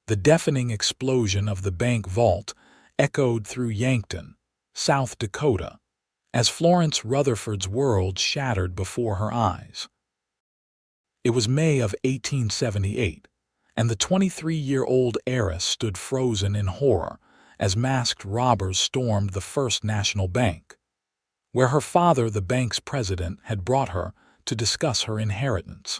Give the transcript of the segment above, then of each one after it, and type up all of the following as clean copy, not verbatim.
The deafening explosion of the bank vault echoed through Yankton, South Dakota, as Florence Rutherford's world shattered before her eyes. It was May of 1878, and the 23-year-old heiress stood frozen in horror as masked robbers stormed the First National Bank, where her father, the bank's president, had brought her to discuss her inheritance.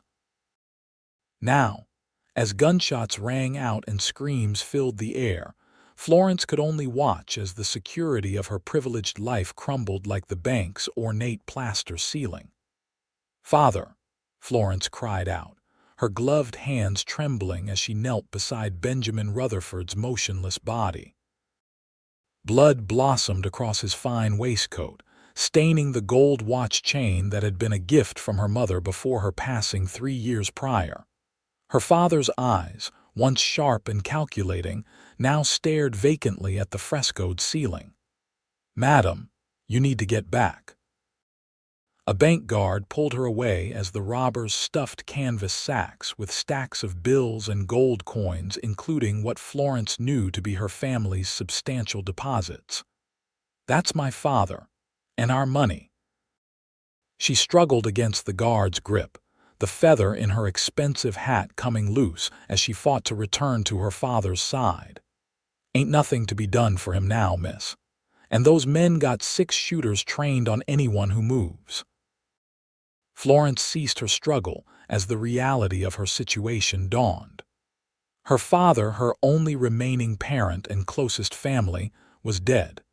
Now, as gunshots rang out and screams filled the air, Florence could only watch as the security of her privileged life crumbled like the bank's ornate plaster ceiling. "Father," Florence cried out, her gloved hands trembling as she knelt beside Benjamin Rutherford's motionless body. Blood blossomed across his fine waistcoat, staining the gold watch chain that had been a gift from her mother before her passing 3 years prior. Her father's eyes, once sharp and calculating, now stared vacantly at the frescoed ceiling. "Madam, you need to get back." A bank guard pulled her away as the robbers stuffed canvas sacks with stacks of bills and gold coins, including what Florence knew to be her family's substantial deposits. "That's my father, and our money." She struggled against the guard's grip, the feather in her expensive hat coming loose as she fought to return to her father's side. "Ain't nothing to be done for him now, miss. And those men got 6 shooters trained on anyone who moves." Florence ceased her struggle as the reality of her situation dawned. Her father, her only remaining parent and closest family, was dead.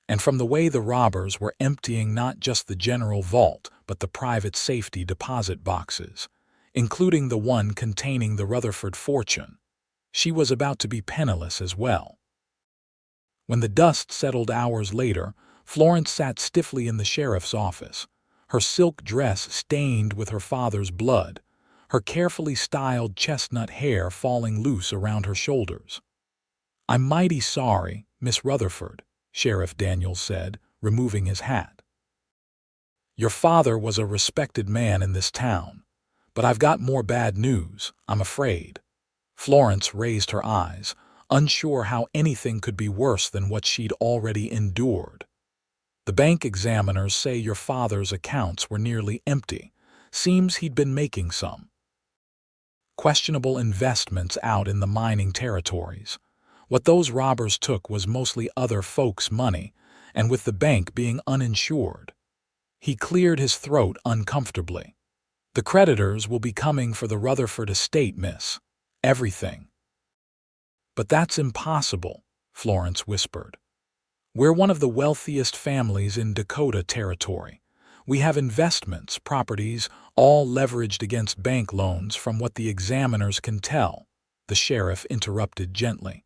And from the way the robbers were emptying not just the general vault, but the private safety deposit boxes, including the one containing the Rutherford fortune, she was about to be penniless as well. When the dust settled hours later, Florence sat stiffly in the sheriff's office, her silk dress stained with her father's blood, her carefully styled chestnut hair falling loose around her shoulders. "I'm mighty sorry, Miss Rutherford," Sheriff Daniels said, removing his hat. "Your father was a respected man in this town, but I've got more bad news, I'm afraid." Florence raised her eyes, unsure how anything could be worse than what she'd already endured. "The bank examiners say your father's accounts were nearly empty. Seems he'd been making some questionable investments out in the mining territories. What those robbers took was mostly other folks' money, and with the bank being uninsured." He cleared his throat uncomfortably. "The creditors will be coming for the Rutherford estate, miss. Everything." "But that's impossible," Florence whispered. "We're one of the wealthiest families in Dakota Territory. We have investments, properties, all leveraged against bank loans from what the examiners can tell," the sheriff interrupted gently.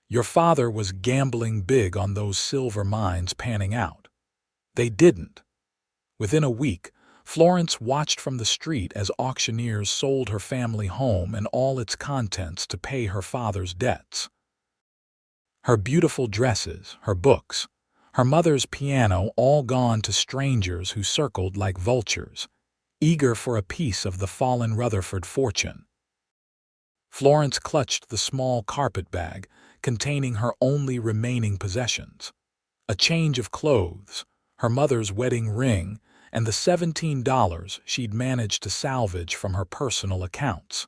"Your father was gambling big on those silver mines panning out. They didn't." Within a week, Florence watched from the street as auctioneers sold her family home and all its contents to pay her father's debts. Her beautiful dresses, her books, her mother's piano, all gone to strangers who circled like vultures, eager for a piece of the fallen Rutherford fortune. Florence clutched the small carpet bag containing her only remaining possessions, a change of clothes, her mother's wedding ring, and the $17 she'd managed to salvage from her personal accounts.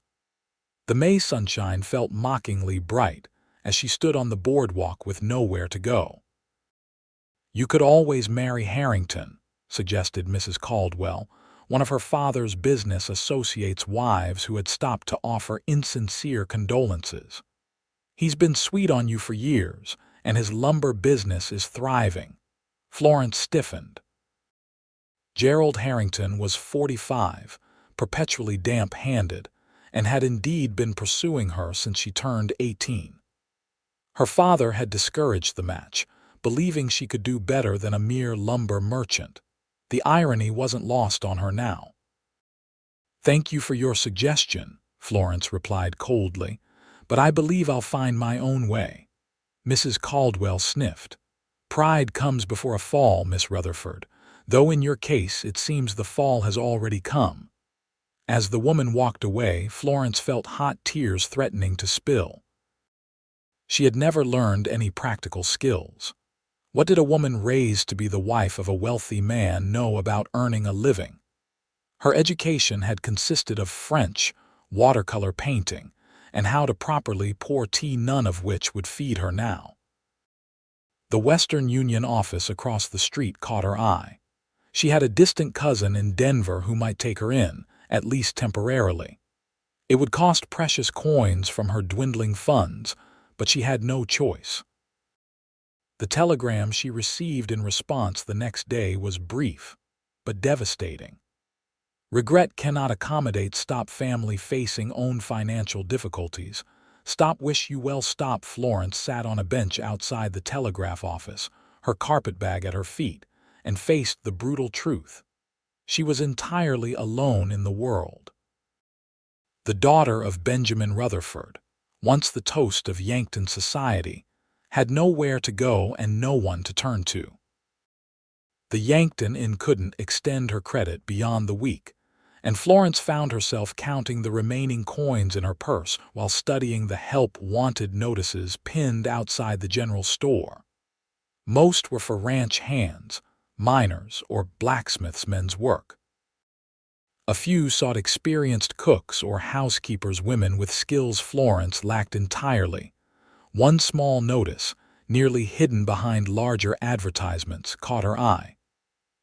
The May sunshine felt mockingly bright as she stood on the boardwalk with nowhere to go. "You could always marry Harrington," suggested Mrs. Caldwell, one of her father's business associates' wives who had stopped to offer insincere condolences. "He's been sweet on you for years, and his lumber business is thriving." Florence stiffened. Gerald Harrington was 45, perpetually damp-handed, and had indeed been pursuing her since she turned 18. Her father had discouraged the match, believing she could do better than a mere lumber merchant. The irony wasn't lost on her now. "Thank you for your suggestion," Florence replied coldly, "but I believe I'll find my own way." Mrs. Caldwell sniffed. "Pride comes before a fall, Miss Rutherford, though in your case it seems the fall has already come." As the woman walked away, Florence felt hot tears threatening to spill. She had never learned any practical skills. What did a woman raised to be the wife of a wealthy man know about earning a living? Her education had consisted of French, watercolor painting, and how to properly pour tea, none of which would feed her now. The Western Union office across the street caught her eye. She had a distant cousin in Denver who might take her in, at least temporarily. It would cost precious coins from her dwindling funds, but she had no choice. The telegram she received in response the next day was brief, but devastating. Regret cannot accommodate. Stop family facing own financial difficulties. Stop. Wish you well. Stop. Florence sat on a bench outside the telegraph office, her carpetbag at her feet, and faced the brutal truth. She was entirely alone in the world. The daughter of Benjamin Rutherford, once the toast of Yankton society, had nowhere to go and no one to turn to. The Yankton Inn couldn't extend her credit beyond the week, and Florence found herself counting the remaining coins in her purse while studying the help wanted notices pinned outside the general store. Most were for ranch hands, miners, or blacksmiths' men's work. A few sought experienced cooks or housekeepers, women with skills Florence lacked entirely. One small notice, nearly hidden behind larger advertisements, caught her eye.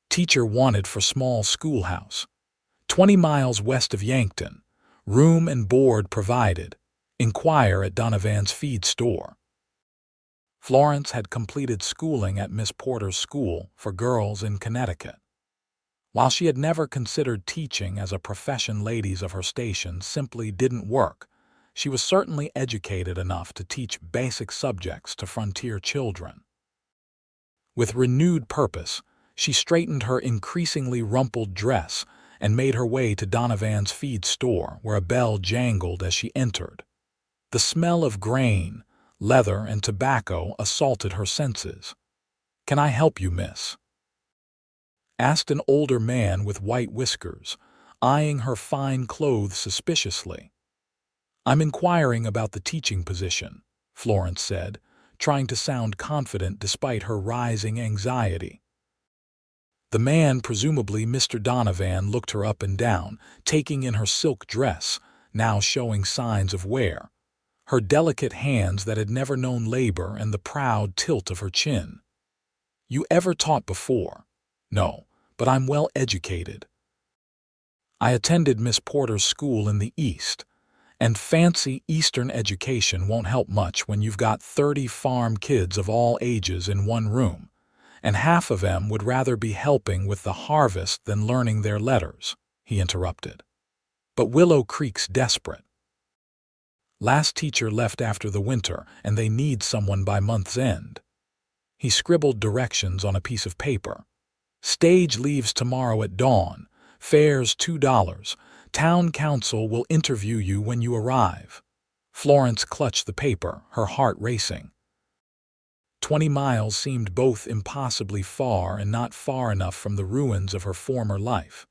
Teacher wanted for small schoolhouse, 20 miles west of Yankton. Room and board provided. Inquire at Donovan's feed store. Florence had completed schooling at Miss Porter's School for Girls in Connecticut. While she had never considered teaching as a profession, ladies of her station simply didn't work. She was certainly educated enough to teach basic subjects to frontier children. With renewed purpose, she straightened her increasingly rumpled dress and made her way to Donovan's feed store, where a bell jangled as she entered. The smell of grain, leather, and tobacco assaulted her senses. "Can I help you, miss?" asked an older man with white whiskers, eyeing her fine clothes suspiciously. "I'm inquiring about the teaching position," Florence said, trying to sound confident despite her rising anxiety. The man, presumably Mr. Donovan, looked her up and down, taking in her silk dress, now showing signs of wear, her delicate hands that had never known labor, and the proud tilt of her chin. "You ever taught before?" "No, but I'm well educated. I attended Miss Porter's school in the East, and fancy Eastern education won't help much when you've got 30 farm kids of all ages in one room, and half of them would rather be helping with the harvest than learning their letters," he interrupted. "But Willow Creek's desperate. Last teacher left after the winter, and they need someone by month's end." He scribbled directions on a piece of paper. "Stage leaves tomorrow at dawn. Fares $2. Town council will interview you when you arrive." Florence clutched the paper, her heart racing. 20 miles seemed both impossibly far and not far enough from the ruins of her former life.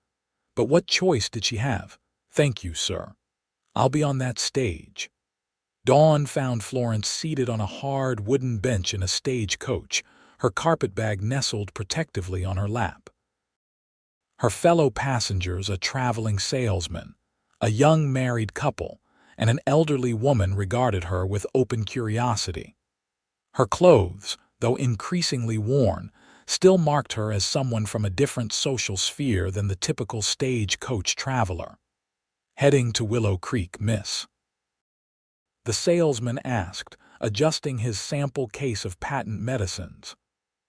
But what choice did she have? "Thank you, sir. I'll be on that stage." Dawn found Florence seated on a hard wooden bench in a stage coach, her carpetbag nestled protectively on her lap. Her fellow passengers, a traveling salesman, a young married couple, and an elderly woman, regarded her with open curiosity. Her clothes, though increasingly worn, still marked her as someone from a different social sphere than the typical stagecoach traveler. "Heading to Willow Creek, miss?" the salesman asked, adjusting his sample case of patent medicines.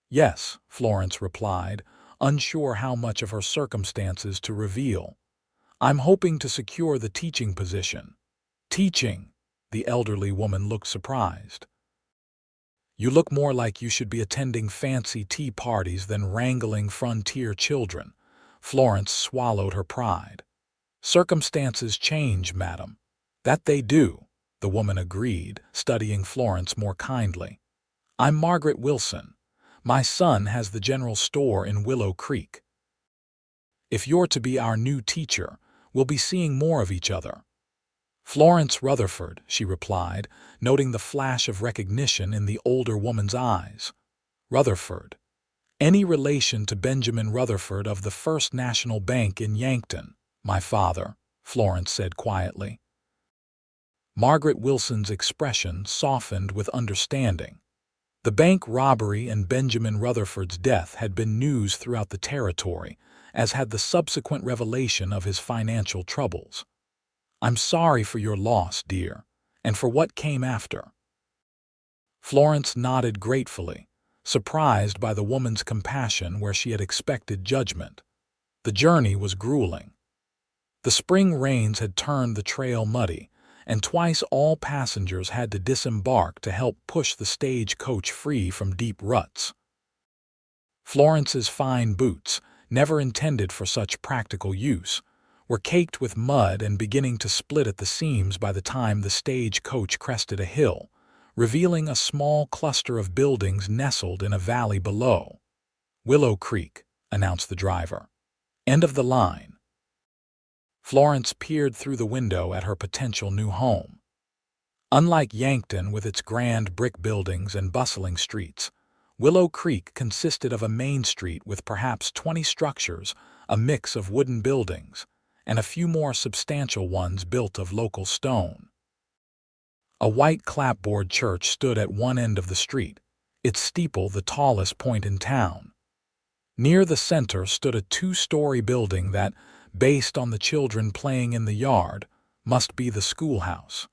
"Yes," Florence replied, unsure how much of her circumstances to reveal. "I'm hoping to secure the teaching position." "Teaching?" The elderly woman looked surprised. "You look more like you should be attending fancy tea parties than wrangling frontier children." Florence swallowed her pride. "Circumstances change, madam." "That they do," the woman agreed, studying Florence more kindly. "I'm Margaret Wilson. My son has the general store in Willow Creek. If you're to be our new teacher, We'll be seeing more of each other." "Florence Rutherford," she replied, noting the flash of recognition in the older woman's eyes. "Rutherford. Any relation to Benjamin Rutherford of the First National Bank in Yankton?" "My father," Florence said quietly. Margaret Wilson's expression softened with understanding. The bank robbery and Benjamin Rutherford's death had been news throughout the territory, as had the subsequent revelation of his financial troubles. "I'm sorry for your loss, dear, and for what came after." Florence nodded gratefully, surprised by the woman's compassion where she had expected judgment. The journey was grueling. The spring rains had turned the trail muddy, and twice all passengers had to disembark to help push the stagecoach free from deep ruts. Florence's fine boots, never intended for such practical use, were caked with mud and beginning to split at the seams by the time the stagecoach crested a hill, revealing a small cluster of buildings nestled in a valley below. "Willow Creek," announced the driver. "End of the line." Florence peered through the window at her potential new home. Unlike Yankton with its grand brick buildings and bustling streets, Willow Creek consisted of a main street with perhaps 20 structures, a mix of wooden buildings, and a few more substantial ones built of local stone. A white clapboard church stood at one end of the street, its steeple the tallest point in town. Near the center stood a two-story building that, based on the children playing in the yard, must be the schoolhouse.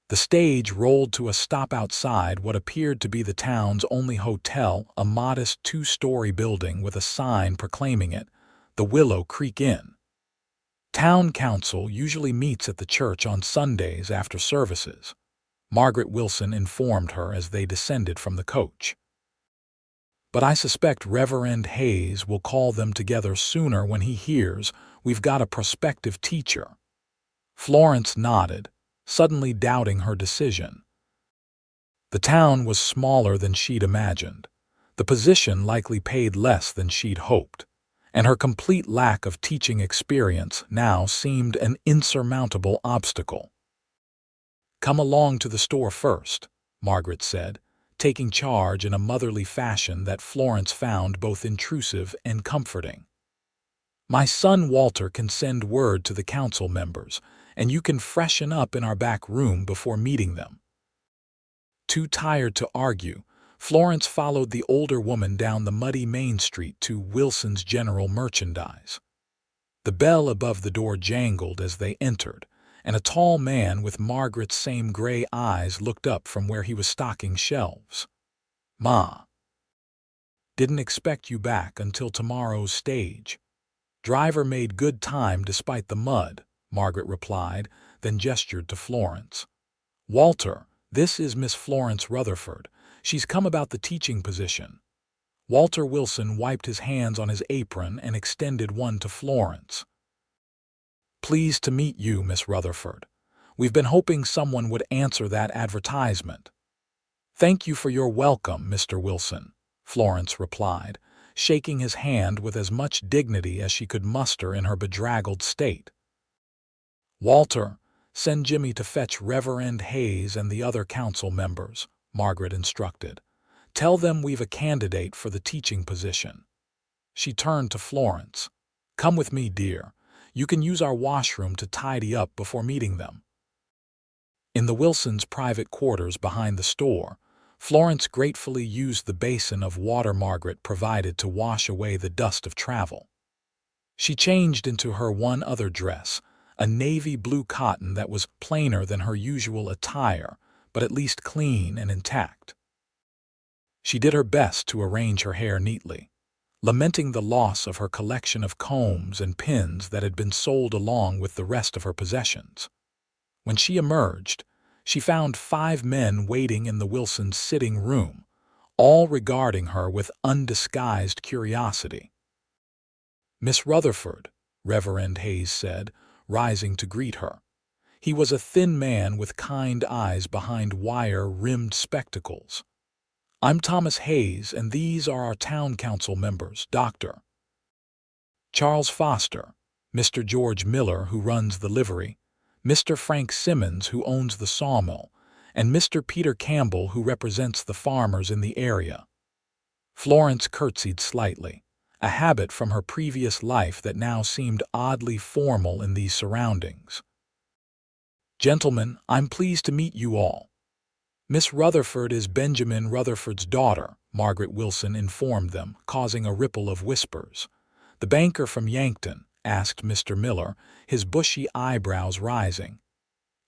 The stage rolled to a stop outside what appeared to be the town's only hotel, a modest two-story building with a sign proclaiming it, the Willow Creek Inn. Town council usually meets at the church on Sundays after services, Margaret Wilson informed her as they descended from the coach. "But I suspect Reverend Hayes will call them together sooner when he hears we've got a prospective teacher." Florence nodded, suddenly doubting her decision. The town was smaller than she'd imagined. The position likely paid less than she'd hoped, and her complete lack of teaching experience now seemed an insurmountable obstacle. "Come along to the store first," Margaret said, taking charge in a motherly fashion that Florence found both intrusive and comforting. "My son Walter can send word to the council members, and you can freshen up in our back room before meeting them." Too tired to argue, Florence followed the older woman down the muddy main street to Wilson's General Merchandise. The bell above the door jangled as they entered, and a tall man with Margaret's same gray eyes looked up from where he was stocking shelves. "Ma, didn't expect you back until tomorrow's stage." "Driver made good time despite the mud," Margaret replied, then gestured to Florence. "Walter, this is Miss Florence Rutherford. She's come about the teaching position." Walter Wilson wiped his hands on his apron and extended one to Florence. "Pleased to meet you, Miss Rutherford. We've been hoping someone would answer that advertisement." "Thank you for your welcome, Mr. Wilson," Florence replied, shaking his hand with as much dignity as she could muster in her bedraggled state. "Walter, send Jimmy to fetch Reverend Hayes and the other council members," Margaret instructed. "Tell them we've a candidate for the teaching position." She turned to Florence. "Come with me, dear. You can use our washroom to tidy up before meeting them." In the Wilsons' private quarters behind the store, Florence gratefully used the basin of water Margaret provided to wash away the dust of travel. She changed into her one other dress, a navy blue cotton that was plainer than her usual attire, but at least clean and intact. She did her best to arrange her hair neatly, lamenting the loss of her collection of combs and pins that had been sold along with the rest of her possessions. When she emerged, she found 5 men waiting in the Wilsons' sitting room, all regarding her with undisguised curiosity. "Miss Rutherford," Reverend Hayes said, rising to greet her. He was a thin man with kind eyes behind wire-rimmed spectacles. "I'm Thomas Hayes, and these are our town council members, Dr. Charles Foster," Mr. George Miller, who runs the livery, Mr. Frank Simmons, who owns the sawmill, and Mr. Peter Campbell, who represents the farmers in the area. Florence curtsied slightly, a habit from her previous life that now seemed oddly formal in these surroundings. "Gentlemen, I'm pleased to meet you all. Miss Rutherford is Benjamin Rutherford's daughter," Margaret Wilson informed them, causing a ripple of whispers. "The banker from Yankton?" asked Mr. Miller, his bushy eyebrows rising.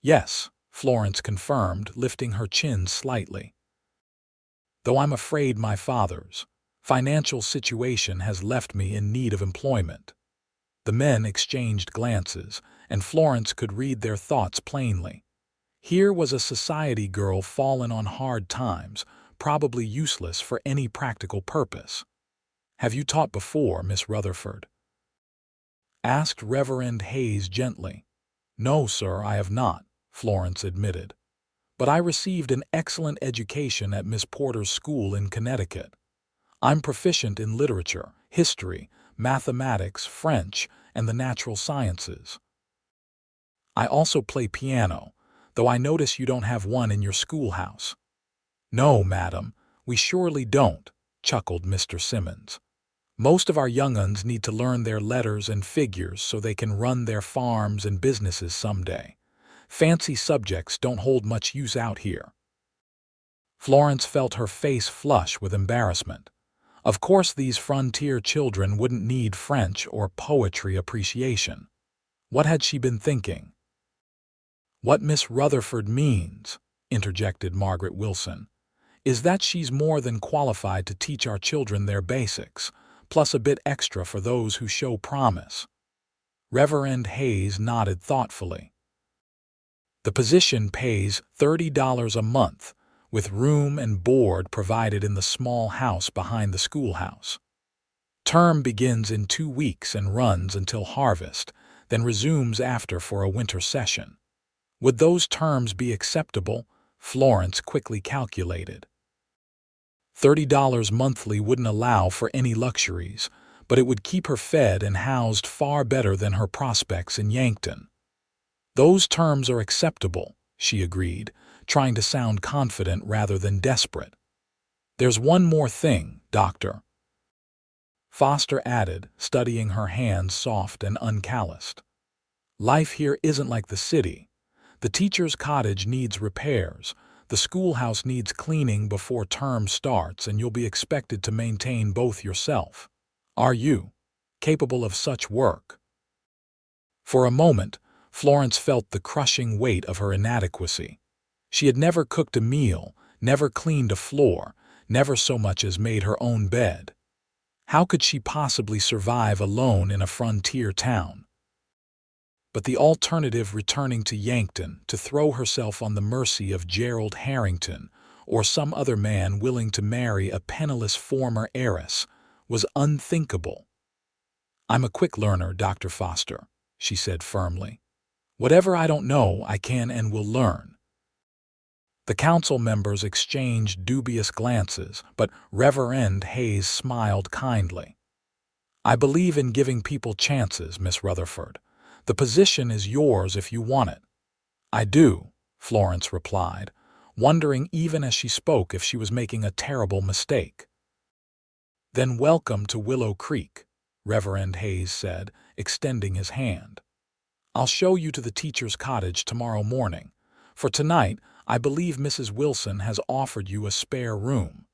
"Yes," Florence confirmed, lifting her chin slightly. "Though I'm afraid my father's financial situation has left me in need of employment." The men exchanged glances, and Florence could read their thoughts plainly. Here was a society girl fallen on hard times, probably useless for any practical purpose. "Have you taught before, Miss Rutherford?" asked Reverend Hayes gently. "No, sir, I have not," Florence admitted. "But I received an excellent education at Miss Porter's school in Connecticut. I'm proficient in literature, history, mathematics, French, and the natural sciences. I also play piano, though I notice you don't have one in your schoolhouse." "No, madam, we surely don't," chuckled Mr. Simmons. "Most of our young-uns need to learn their letters and figures so they can run their farms and businesses someday. Fancy subjects don't hold much use out here." Florence felt her face flush with embarrassment. Of course these frontier children wouldn't need French or poetry appreciation. What had she been thinking? "What Miss Rutherford means," interjected Margaret Wilson, "is that she's more than qualified to teach our children their basics, plus a bit extra for those who show promise." Reverend Hayes nodded thoughtfully. "The position pays $30 a month, with room and board provided in the small house behind the schoolhouse. Term begins in 2 weeks and runs until harvest, then resumes after for a winter session." Would those terms be acceptable? Florence quickly calculated. $30 monthly wouldn't allow for any luxuries, but it would keep her fed and housed far better than her prospects in Yankton. "Those terms are acceptable," she agreed, trying to sound confident rather than desperate. "There's one more thing, Doctor," Foster added, studying her hands soft and uncalloused. "Life here isn't like the city. The teacher's cottage needs repairs, the schoolhouse needs cleaning before term starts, and you'll be expected to maintain both yourself. Are you capable of such work?" For a moment, Florence felt the crushing weight of her inadequacy. She had never cooked a meal, never cleaned a floor, never so much as made her own bed. How could she possibly survive alone in a frontier town? But the alternative, returning to Yankton to throw herself on the mercy of Gerald Harrington or some other man willing to marry a penniless former heiress, was unthinkable. "I'm a quick learner, Dr. Foster," she said firmly. "Whatever I don't know, I can and will learn." The council members exchanged dubious glances, but Reverend Hayes smiled kindly. "I believe in giving people chances, Miss Rutherford. The position is yours if you want it." "I do," Florence replied, wondering even as she spoke if she was making a terrible mistake. "Then welcome to Willow Creek," Reverend Hayes said, extending his hand. "I'll show you to the teacher's cottage tomorrow morning. For tonight, I believe Mrs. Wilson has offered you a spare room."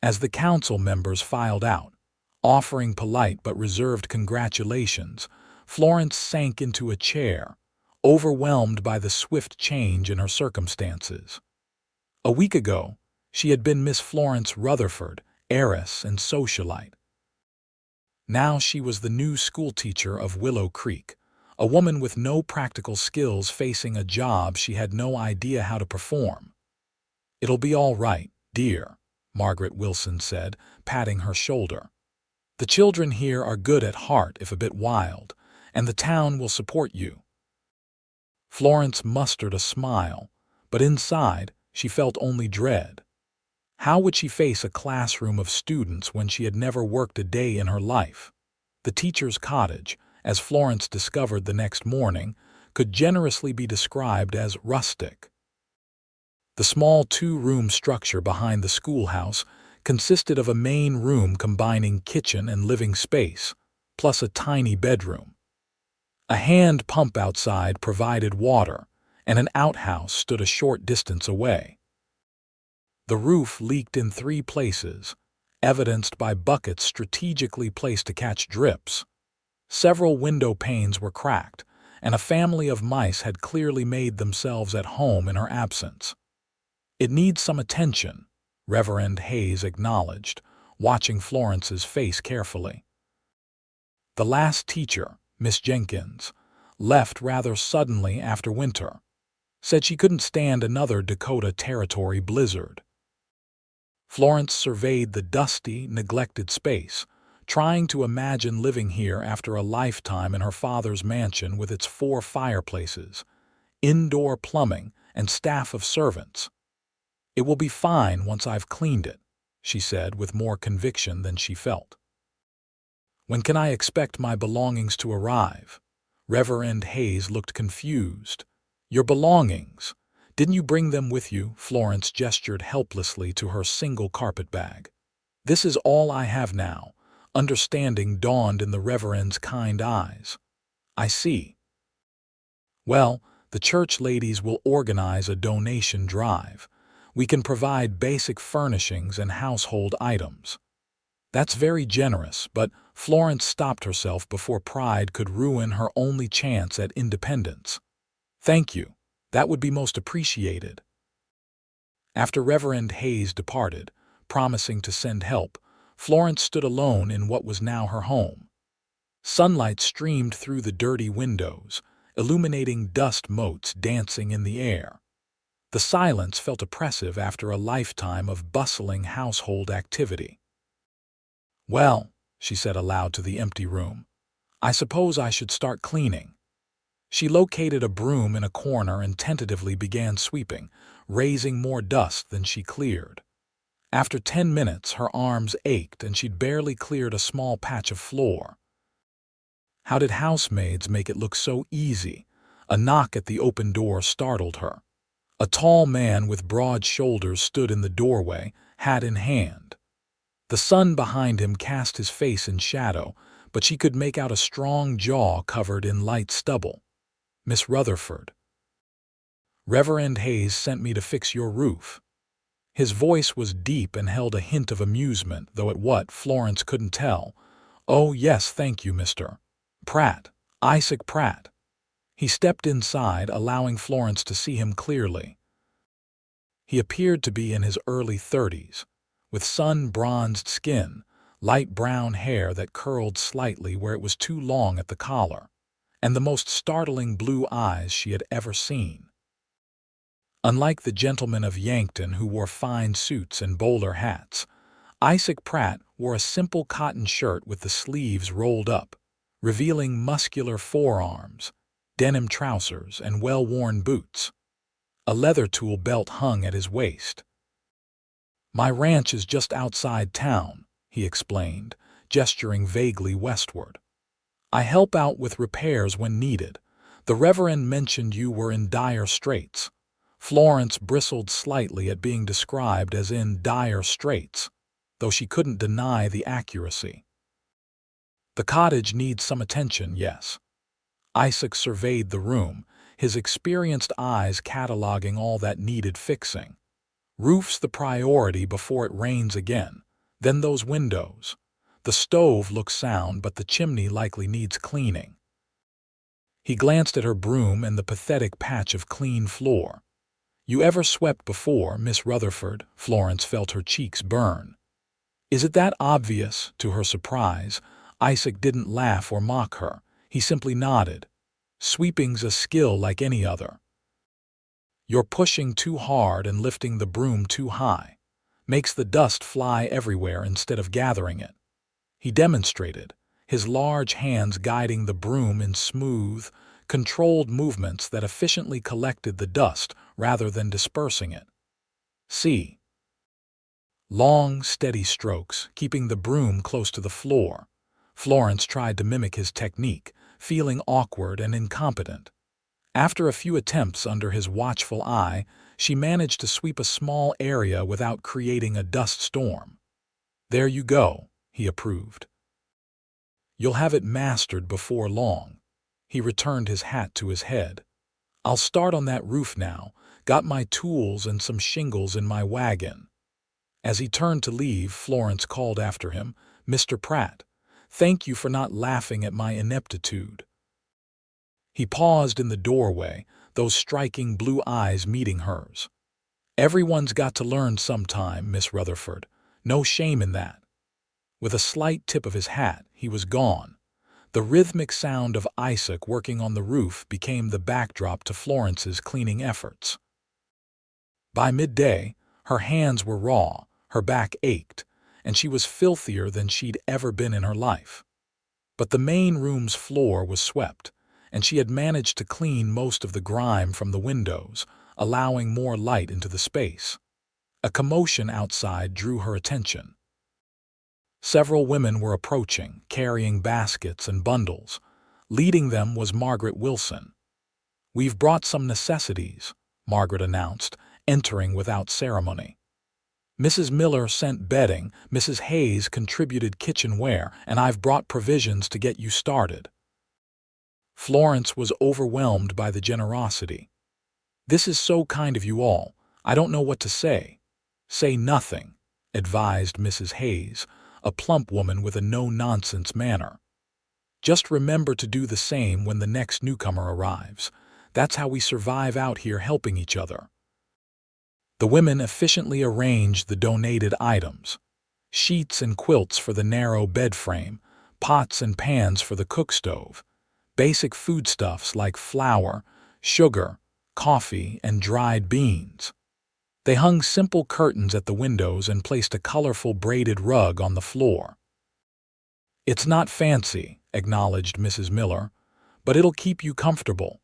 As the council members filed out, offering polite but reserved congratulations, Florence sank into a chair, overwhelmed by the swift change in her circumstances. A week ago, she had been Miss Florence Rutherford, heiress and socialite. Now she was the new schoolteacher of Willow Creek, a woman with no practical skills facing a job she had no idea how to perform. "It'll be all right, dear," Margaret Wilson said, patting her shoulder. "The children here are good at heart if a bit wild, and the town will support you." Florence mustered a smile, but inside she felt only dread. How would she face a classroom of students when she had never worked a day in her life? The teacher's cottage, as Florence discovered the next morning, could generously be described as rustic. The small two-room structure behind the schoolhouse consisted of a main room combining kitchen and living space, plus a tiny bedroom. A hand pump outside provided water, and an outhouse stood a short distance away. The roof leaked in 3 places, evidenced by buckets strategically placed to catch drips. Several window panes were cracked, and a family of mice had clearly made themselves at home in her absence. "It needs some attention," Reverend Hayes acknowledged, watching Florence's face carefully. The last teacher, Miss Jenkins, left rather suddenly after winter. Said she couldn't stand another Dakota Territory blizzard. Florence surveyed the dusty, neglected space, trying to imagine living here after a lifetime in her father's mansion with its 4 fireplaces, indoor plumbing, and staff of servants. "It will be fine once I've cleaned it," she said with more conviction than she felt. "When can I expect my belongings to arrive?" Reverend Hayes looked confused. "Your belongings? Didn't you bring them with you?" Florence gestured helplessly to her single carpet bag. "This is all I have now." Understanding dawned in the Reverend's kind eyes. "I see. Well, the church ladies will organize a donation drive. We can provide basic furnishings and household items." "That's very generous," but Florence stopped herself before pride could ruin her only chance at independence. "Thank you. That would be most appreciated." After Reverend Hayes departed, promising to send help, Florence stood alone in what was now her home. Sunlight streamed through the dirty windows, illuminating dust motes dancing in the air. The silence felt oppressive after a lifetime of bustling household activity. "Well," she said aloud to the empty room, "I suppose I should start cleaning." She located a broom in a corner and tentatively began sweeping, raising more dust than she cleared. After 10 minutes, her arms ached and she'd barely cleared a small patch of floor. How did housemaids make it look so easy? A knock at the open door startled her. A tall man with broad shoulders stood in the doorway, hat in hand. The sun behind him cast his face in shadow, but she could make out a strong jaw covered in light stubble. "Miss Rutherford. Reverend Hayes sent me to fix your roof." His voice was deep and held a hint of amusement, though at what, Florence couldn't tell. "Oh, yes, thank you, Mr. Pratt. Isaac Pratt." He stepped inside, allowing Florence to see him clearly. He appeared to be in his early 30s, with sun-bronzed skin, light brown hair that curled slightly where it was too long at the collar, and the most startling blue eyes she had ever seen. Unlike the gentlemen of Yankton who wore fine suits and bowler hats, Isaac Pratt wore a simple cotton shirt with the sleeves rolled up, revealing muscular forearms, denim trousers, and well-worn boots. A leather tool belt hung at his waist. "My ranch is just outside town," he explained, gesturing vaguely westward. "I help out with repairs when needed. The Reverend mentioned you were in dire straits." Florence bristled slightly at being described as in dire straits, though she couldn't deny the accuracy. "The cottage needs some attention, yes." Isaac surveyed the room, his experienced eyes cataloging all that needed fixing. "Roof's the priority before it rains again. Then those windows. The stove looks sound, but the chimney likely needs cleaning." He glanced at her broom and the pathetic patch of clean floor. "You ever swept before, Miss Rutherford?" Florence felt her cheeks burn. "Is it that obvious?" To her surprise, Isaac didn't laugh or mock her. He simply nodded. "Sweeping's a skill like any other. You're pushing too hard and lifting the broom too high. Makes the dust fly everywhere instead of gathering it." He demonstrated, his large hands guiding the broom in smooth, controlled movements that efficiently collected the dust rather than dispersing it. "See." Long, steady strokes, keeping the broom close to the floor. Florence tried to mimic his technique, feeling awkward and incompetent. After a few attempts under his watchful eye, she managed to sweep a small area without creating a dust storm. "There you go," he approved. "You'll have it mastered before long." He returned his hat to his head. "I'll start on that roof now. Got my tools and some shingles in my wagon." As he turned to leave, Florence called after him, "Mr. Pratt, thank you for not laughing at my ineptitude." He paused in the doorway, those striking blue eyes meeting hers. "Everyone's got to learn sometime, Miss Rutherford. No shame in that." With a slight tip of his hat, he was gone. The rhythmic sound of Isaac working on the roof became the backdrop to Florence's cleaning efforts. By midday, her hands were raw, her back ached, and she was filthier than she'd ever been in her life. But the main room's floor was swept, and she had managed to clean most of the grime from the windows, allowing more light into the space. A commotion outside drew her attention. Several women were approaching, carrying baskets and bundles. Leading them was Margaret Wilson. "We've brought some necessities," Margaret announced, entering without ceremony. "Mrs. Miller sent bedding, Mrs. Hayes contributed kitchenware, and I've brought provisions to get you started." Florence was overwhelmed by the generosity. "This is so kind of you all. I don't know what to say." "Say nothing," advised Mrs. Hayes, a plump woman with a no-nonsense manner. "Just remember to do the same when the next newcomer arrives. That's how we survive out here, helping each other." The women efficiently arranged the donated items. Sheets and quilts for the narrow bed frame, pots and pans for the cook stove, basic foodstuffs like flour, sugar, coffee, and dried beans. They hung simple curtains at the windows and placed a colorful braided rug on the floor. "It's not fancy," acknowledged Mrs. Miller, "but it'll keep you comfortable."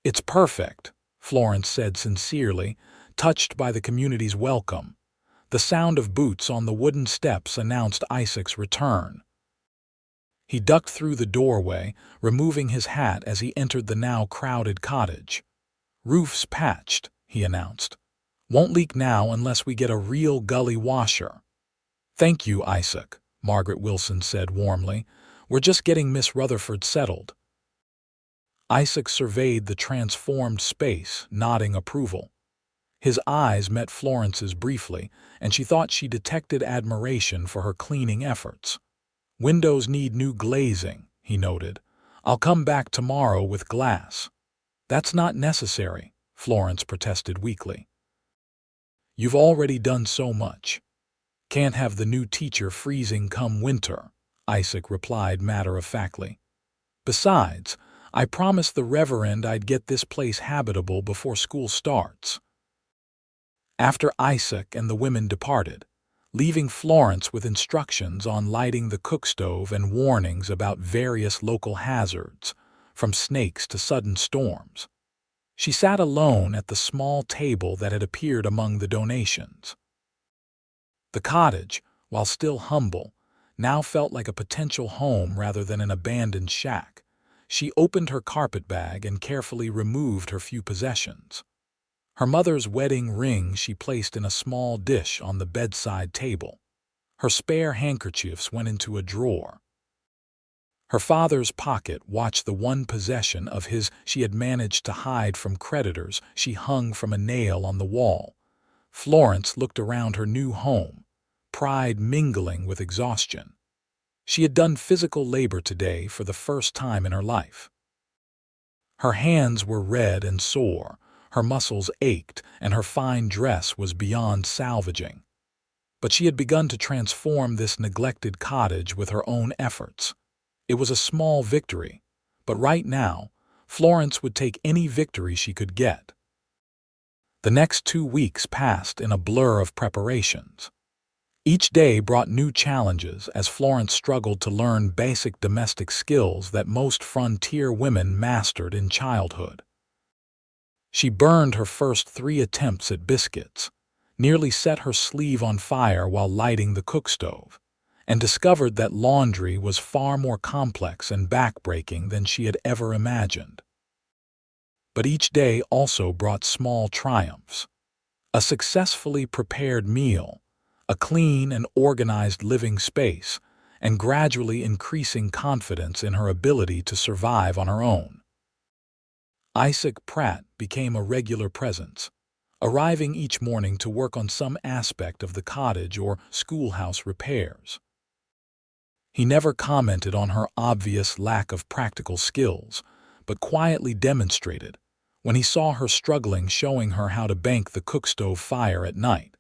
"It's perfect," Florence said sincerely, touched by the community's welcome. The sound of boots on the wooden steps announced Isaac's return. He ducked through the doorway, removing his hat as he entered the now crowded cottage. "Roof's patched," he announced. "Won't leak now unless we get a real gully washer." "Thank you, Isaac," Margaret Wilson said warmly. "We're just getting Miss Rutherford settled." Isaac surveyed the transformed space, nodding approval. His eyes met Florence's briefly, and she thought she detected admiration for her cleaning efforts. "Windows need new glazing," he noted. "I'll come back tomorrow with glass." "That's not necessary," Florence protested weakly. "You've already done so much." "Can't have the new teacher freezing come winter," Isaac replied matter-of-factly. "Besides, I promised the Reverend I'd get this place habitable before school starts." After Isaac and the women departed, leaving Florence with instructions on lighting the cookstove and warnings about various local hazards, from snakes to sudden storms, she sat alone at the small table that had appeared among the donations. The cottage, while still humble, now felt like a potential home rather than an abandoned shack. She opened her carpet bag and carefully removed her few possessions. Her mother's wedding ring she placed in a small dish on the bedside table. Her spare handkerchiefs went into a drawer. Her father's pocket watched the one possession of his she had managed to hide from creditors she hung from a nail on the wall. Florence looked around her new home, pride mingling with exhaustion. She had done physical labor today for the first time in her life. Her hands were red and sore, her muscles ached, and her fine dress was beyond salvaging. But she had begun to transform this neglected cottage with her own efforts. It was a small victory, but right now, Florence would take any victory she could get. The next 2 weeks passed in a blur of preparations. Each day brought new challenges as Florence struggled to learn basic domestic skills that most frontier women mastered in childhood. She burned her first 3 attempts at biscuits, nearly set her sleeve on fire while lighting the cookstove, and discovered that laundry was far more complex and backbreaking than she had ever imagined. But each day also brought small triumphs. A successfully prepared meal, a clean and organized living space, and gradually increasing confidence in her ability to survive on her own. Isaac Pratt became a regular presence, arriving each morning to work on some aspect of the cottage or schoolhouse repairs. He never commented on her obvious lack of practical skills, but quietly demonstrated, when he saw her struggling, showing her how to bank the cookstove fire at night,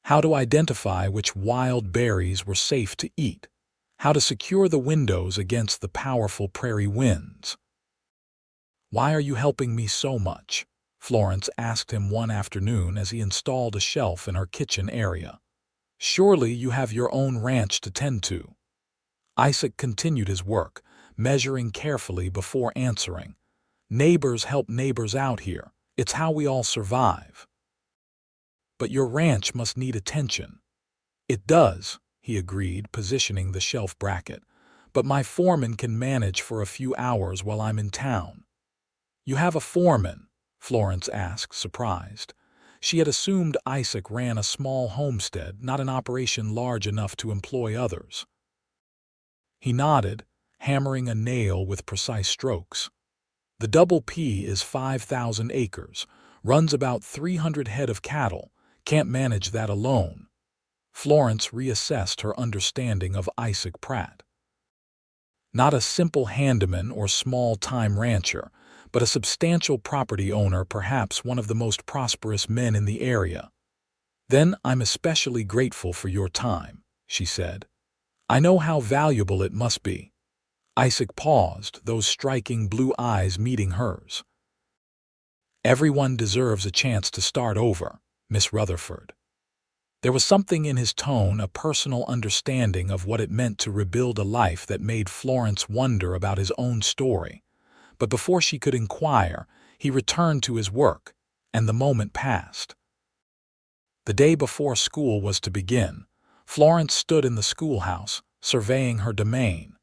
how to identify which wild berries were safe to eat, how to secure the windows against the powerful prairie winds. "Why are you helping me so much?" Florence asked him one afternoon as he installed a shelf in her kitchen area. "Surely you have your own ranch to tend to." Isaac continued his work, measuring carefully before answering. "Neighbors help neighbors out here. It's how we all survive." "But your ranch must need attention." "It does," he agreed, positioning the shelf bracket. "But my foreman can manage for a few hours while I'm in town." "You have a foreman?" Florence asked, surprised. She had assumed Isaac ran a small homestead, not an operation large enough to employ others. He nodded, hammering a nail with precise strokes. "The Double P is 5,000 acres, runs about 300 head of cattle, can't manage that alone." Florence reassessed her understanding of Isaac Pratt. Not a simple handyman or small-time rancher, but a substantial property owner, perhaps one of the most prosperous men in the area. "Then I'm especially grateful for your time," she said. "I know how valuable it must be." Isaac paused, those striking blue eyes meeting hers. "Everyone deserves a chance to start over, Miss Rutherford." There was something in his tone, a personal understanding of what it meant to rebuild a life that made Florence wonder about his own story. But before she could inquire, he returned to his work, and the moment passed. The day before school was to begin, Florence stood in the schoolhouse, surveying her domain.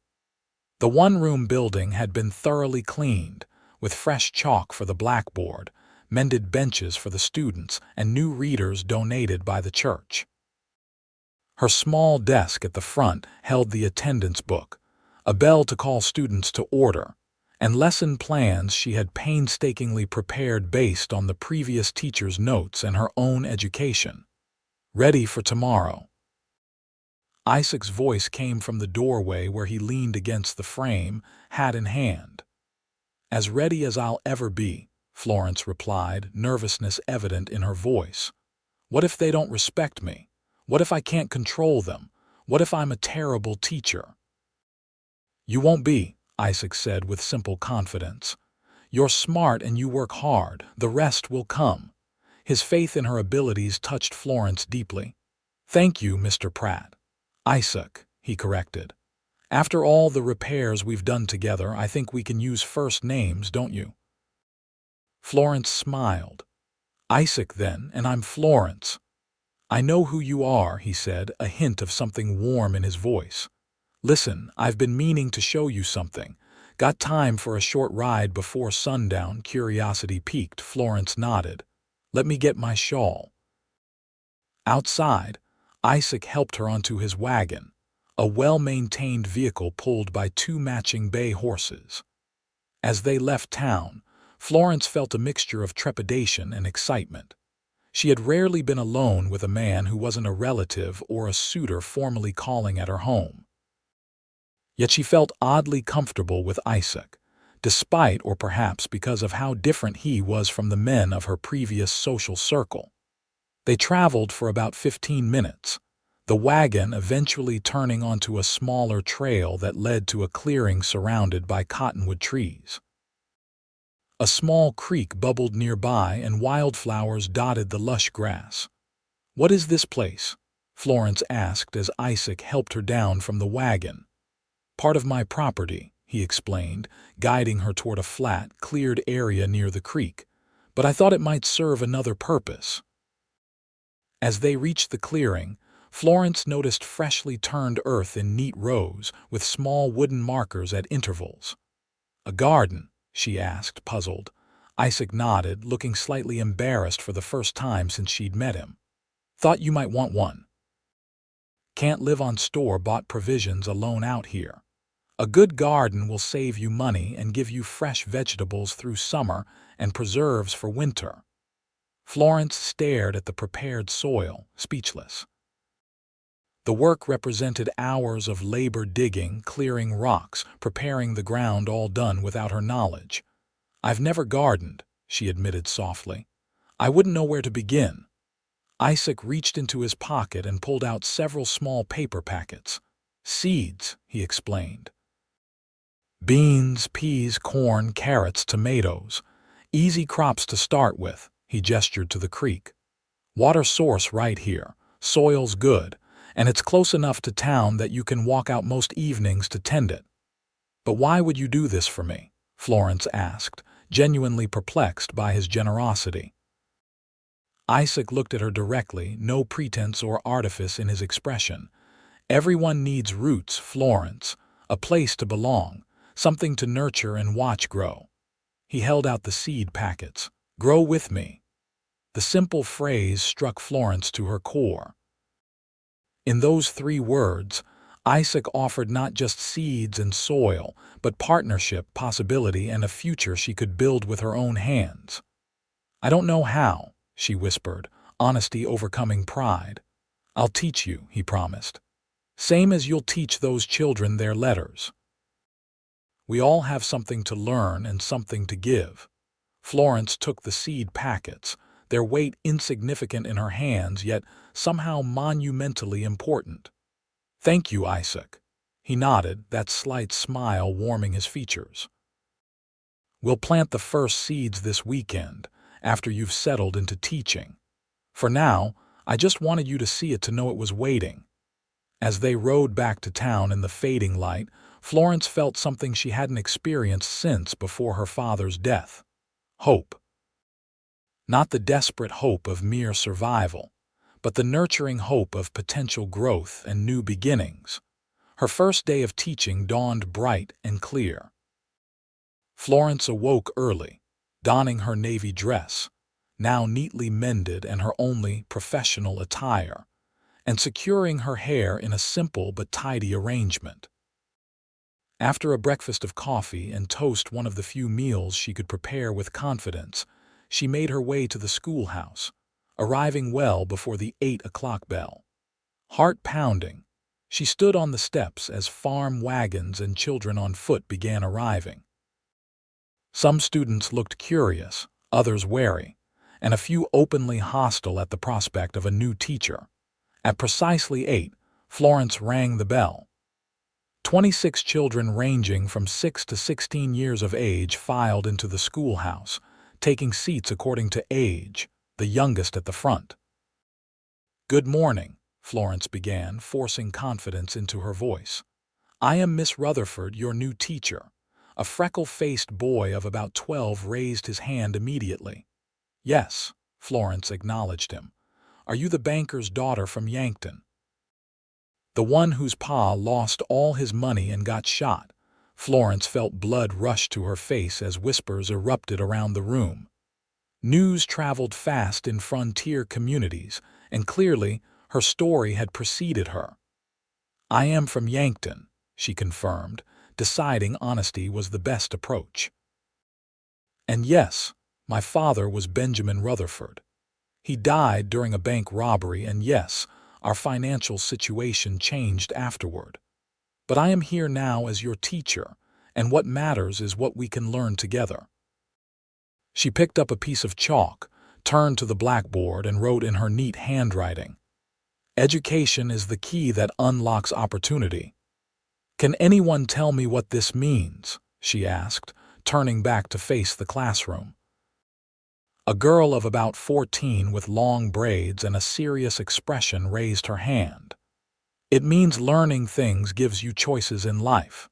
The one-room building had been thoroughly cleaned, with fresh chalk for the blackboard, mended benches for the students, and new readers donated by the church. Her small desk at the front held the attendance book, a bell to call students to order, and lesson plans she had painstakingly prepared based on the previous teacher's notes and her own education. "Ready for tomorrow." Isaac's voice came from the doorway where he leaned against the frame, hat in hand. "As ready as I'll ever be," Florence replied, nervousness evident in her voice. "What if they don't respect me? What if I can't control them? What if I'm a terrible teacher?" "You won't be," Isaac said with simple confidence. "You're smart and you work hard. The rest will come." His faith in her abilities touched Florence deeply. "Thank you, Mr. Pratt." "Isaac," he corrected. "After all the repairs we've done together, I think we can use first names, don't you?" Florence smiled. "Isaac, then, and I'm Florence." "I know who you are," he said, a hint of something warm in his voice. "Listen, I've been meaning to show you something. Got time for a short ride before sundown?" Curiosity piqued. Florence nodded. "Let me get my shawl." Outside, Isaac helped her onto his wagon, a well-maintained vehicle pulled by two matching bay horses. As they left town, Florence felt a mixture of trepidation and excitement. She had rarely been alone with a man who wasn't a relative or a suitor formally calling at her home. Yet she felt oddly comfortable with Isaac, despite or perhaps because of how different he was from the men of her previous social circle. They traveled for about 15 minutes, the wagon eventually turning onto a smaller trail that led to a clearing surrounded by cottonwood trees. A small creek bubbled nearby and wildflowers dotted the lush grass. "What is this place?" Florence asked as Isaac helped her down from the wagon. "Part of my property," he explained, guiding her toward a flat, cleared area near the creek. "But I thought it might serve another purpose." As they reached the clearing, Florence noticed freshly turned earth in neat rows, with small wooden markers at intervals. "A garden?" she asked, puzzled. Isaac nodded, looking slightly embarrassed for the first time since she'd met him. "Thought you might want one. Can't live on store-bought provisions alone out here. A good garden will save you money and give you fresh vegetables through summer and preserves for winter." Florence stared at the prepared soil, speechless. The work represented hours of labor digging, clearing rocks, preparing the ground, all done without her knowledge. "I've never gardened," she admitted softly. "I wouldn't know where to begin." Isaac reached into his pocket and pulled out several small paper packets. "Seeds," he explained. "Beans, peas, corn, carrots, tomatoes. Easy crops to start with," he gestured to the creek. "Water source right here. Soil's good, and it's close enough to town that you can walk out most evenings to tend it." "But why would you do this for me?" Florence asked, genuinely perplexed by his generosity. Isaac looked at her directly, no pretense or artifice in his expression. "Everyone needs roots, Florence, a place to belong, something to nurture and watch grow." He held out the seed packets. "Grow with me." The simple phrase struck Florence to her core. In those 3 words, Isaac offered not just seeds and soil, but partnership, possibility, and a future she could build with her own hands. "I don't know how," she whispered, honesty overcoming pride. "I'll teach you," he promised. "Same as you'll teach those children their letters." We all have something to learn and something to give. Florence took the seed packets, their weight insignificant in her hands, yet somehow monumentally important. "Thank you, Isaac." He nodded, that slight smile warming his features. "We'll plant the first seeds this weekend, after you've settled into teaching. For now, I just wanted you to see it to know it was waiting." As they rode back to town in the fading light, Florence felt something she hadn't experienced since before her father's death. Hope. Not the desperate hope of mere survival, but the nurturing hope of potential growth and new beginnings. Her first day of teaching dawned bright and clear. Florence awoke early, donning her navy dress, now neatly mended and her only professional attire, and securing her hair in a simple but tidy arrangement. After a breakfast of coffee and toast, one of the few meals she could prepare with confidence, she made her way to the schoolhouse, arriving well before the 8 o'clock bell. Heart pounding, she stood on the steps as farm wagons and children on foot began arriving. Some students looked curious, others wary, and a few openly hostile at the prospect of a new teacher. At precisely 8, Florence rang the bell. 26 children ranging from 6 to 16 years of age filed into the schoolhouse, taking seats according to age, the youngest at the front. "Good morning," Florence began, forcing confidence into her voice. "I am Miss Rutherford, your new teacher." A freckle-faced boy of about 12 raised his hand immediately. "Yes," Florence acknowledged him. "Are you the banker's daughter from Yankton?" "The one whose pa lost all his money and got shot." Florence felt blood rush to her face as whispers erupted around the room. News traveled fast in frontier communities, and clearly her story had preceded her. "I am from Yankton," she confirmed, deciding honesty was the best approach. "And yes, my father was Benjamin Rutherford. He died during a bank robbery, and yes, our financial situation changed afterward. But I am here now as your teacher, and what matters is what we can learn together." She picked up a piece of chalk, turned to the blackboard, and wrote in her neat handwriting, "Education is the key that unlocks opportunity." "Can anyone tell me what this means?" she asked, turning back to face the classroom. A girl of about 14 with long braids and a serious expression raised her hand. "It means learning things gives you choices in life."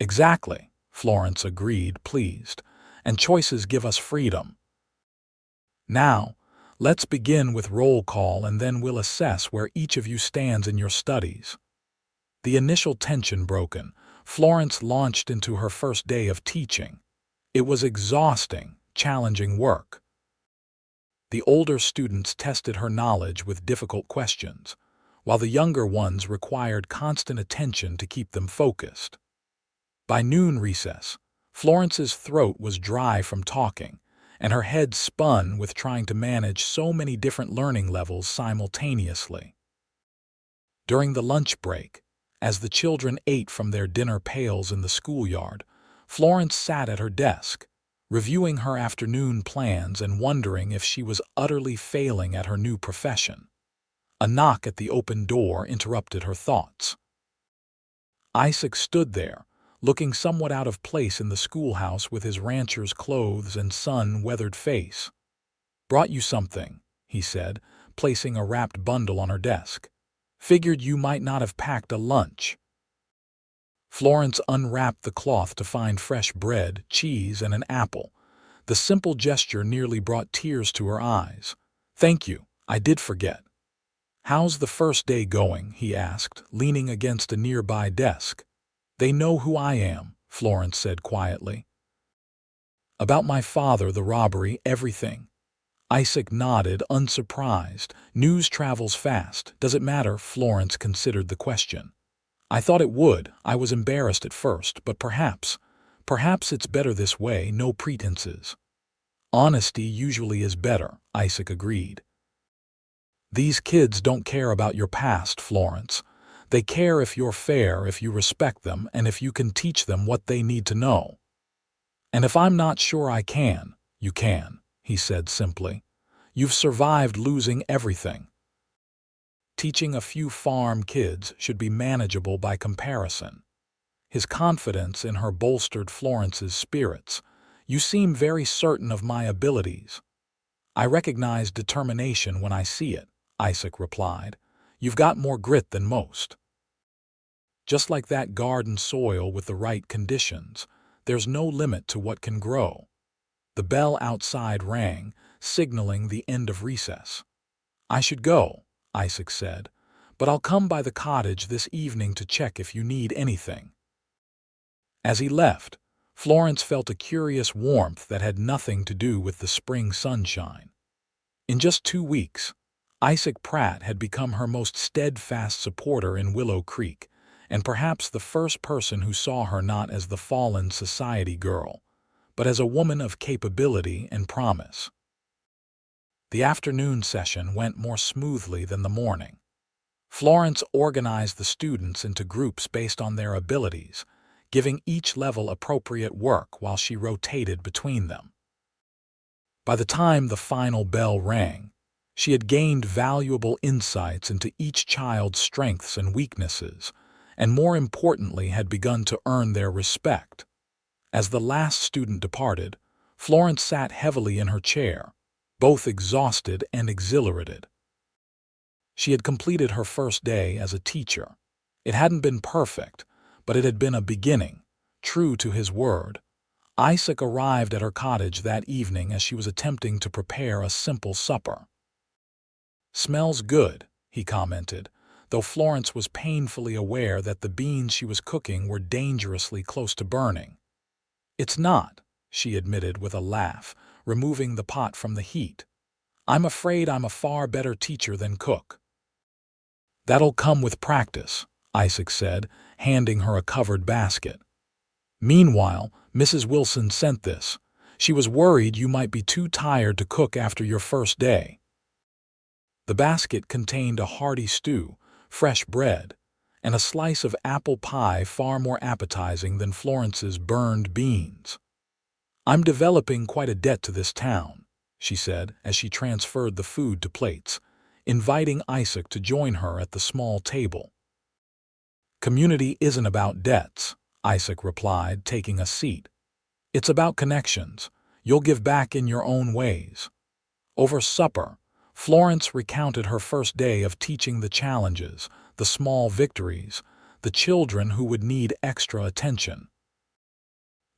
"Exactly," Florence agreed, pleased. "And choices give us freedom." Now, Let's begin with roll call and then we'll assess where each of you stands in your studies." The initial tension broken, Florence launched into her first day of teaching. It was exhausting, challenging work. The older students tested her knowledge with difficult questions, while the younger ones required constant attention to keep them focused. By noon recess, Florence's throat was dry from talking, and her head spun with trying to manage so many different learning levels simultaneously. During the lunch break, as the children ate from their dinner pails in the schoolyard, Florence sat at her desk, reviewing her afternoon plans and wondering if she was utterly failing at her new profession. A knock at the open door interrupted her thoughts. Isaac stood there, looking somewhat out of place in the schoolhouse with his rancher's clothes and sun-weathered face. "Brought you something," he said, placing a wrapped bundle on her desk. "Figured you might not have packed a lunch." Florence unwrapped the cloth to find fresh bread, cheese, and an apple. The simple gesture nearly brought tears to her eyes. "Thank you, I did forget." "How's the first day going?" he asked, leaning against a nearby desk. "They know who I am," Florence said quietly. "About my father, the robbery, everything." Isaac nodded, unsurprised. "News travels fast. Does it matter?" Florence considered the question. "I thought it would. I was embarrassed at first, but perhaps it's better this way, no pretenses." "Honesty usually is better," Isaac agreed. "These kids don't care about your past, Florence. They care if you're fair, if you respect them, and if you can teach them what they need to know." "And if I'm not sure I can, you can," he said simply. "You've survived losing everything." Teaching a few farm kids should be manageable by comparison. His confidence in her bolstered Florence's spirits. "You seem very certain of my abilities." "I recognize determination when I see it," Isaac replied. "You've got more grit than most." Just like that garden soil with the right conditions, there's no limit to what can grow. The bell outside rang, signaling the end of recess. "I should go," Isaac said, "but I'll come by the cottage this evening to check if you need anything." As he left, Florence felt a curious warmth that had nothing to do with the spring sunshine. In just 2 weeks, Isaac Pratt had become her most steadfast supporter in Willow Creek, and perhaps the first person who saw her not as the fallen society girl, but as a woman of capability and promise. The afternoon session went more smoothly than the morning. Florence organized the students into groups based on their abilities, giving each level appropriate work while she rotated between them. By the time the final bell rang, she had gained valuable insights into each child's strengths and weaknesses, and more importantly had begun to earn their respect. As the last student departed, Florence sat heavily in her chair, both exhausted and exhilarated. She had completed her first day as a teacher. It hadn't been perfect, but it had been a beginning, true to his word. Isaac arrived at her cottage that evening as she was attempting to prepare a simple supper. "Smells good," he commented, though Florence was painfully aware that the beans she was cooking were dangerously close to burning. "It's not," she admitted with a laugh, removing the pot from the heat. "I'm afraid I'm a far better teacher than cook." "That'll come with practice," Isaac said, handing her a covered basket. "Meanwhile, Mrs. Wilson sent this. She was worried you might be too tired to cook after your first day." The basket contained a hearty stew, fresh bread, and a slice of apple pie far more appetizing than Florence's burned beans. "I'm developing quite a debt to this town," she said as she transferred the food to plates, inviting Isaac to join her at the small table. "Community isn't about debts," Isaac replied, taking a seat. "It's about connections. You'll give back in your own ways." Over supper, Florence recounted her first day of teaching, the challenges, the small victories, the children who would need extra attention.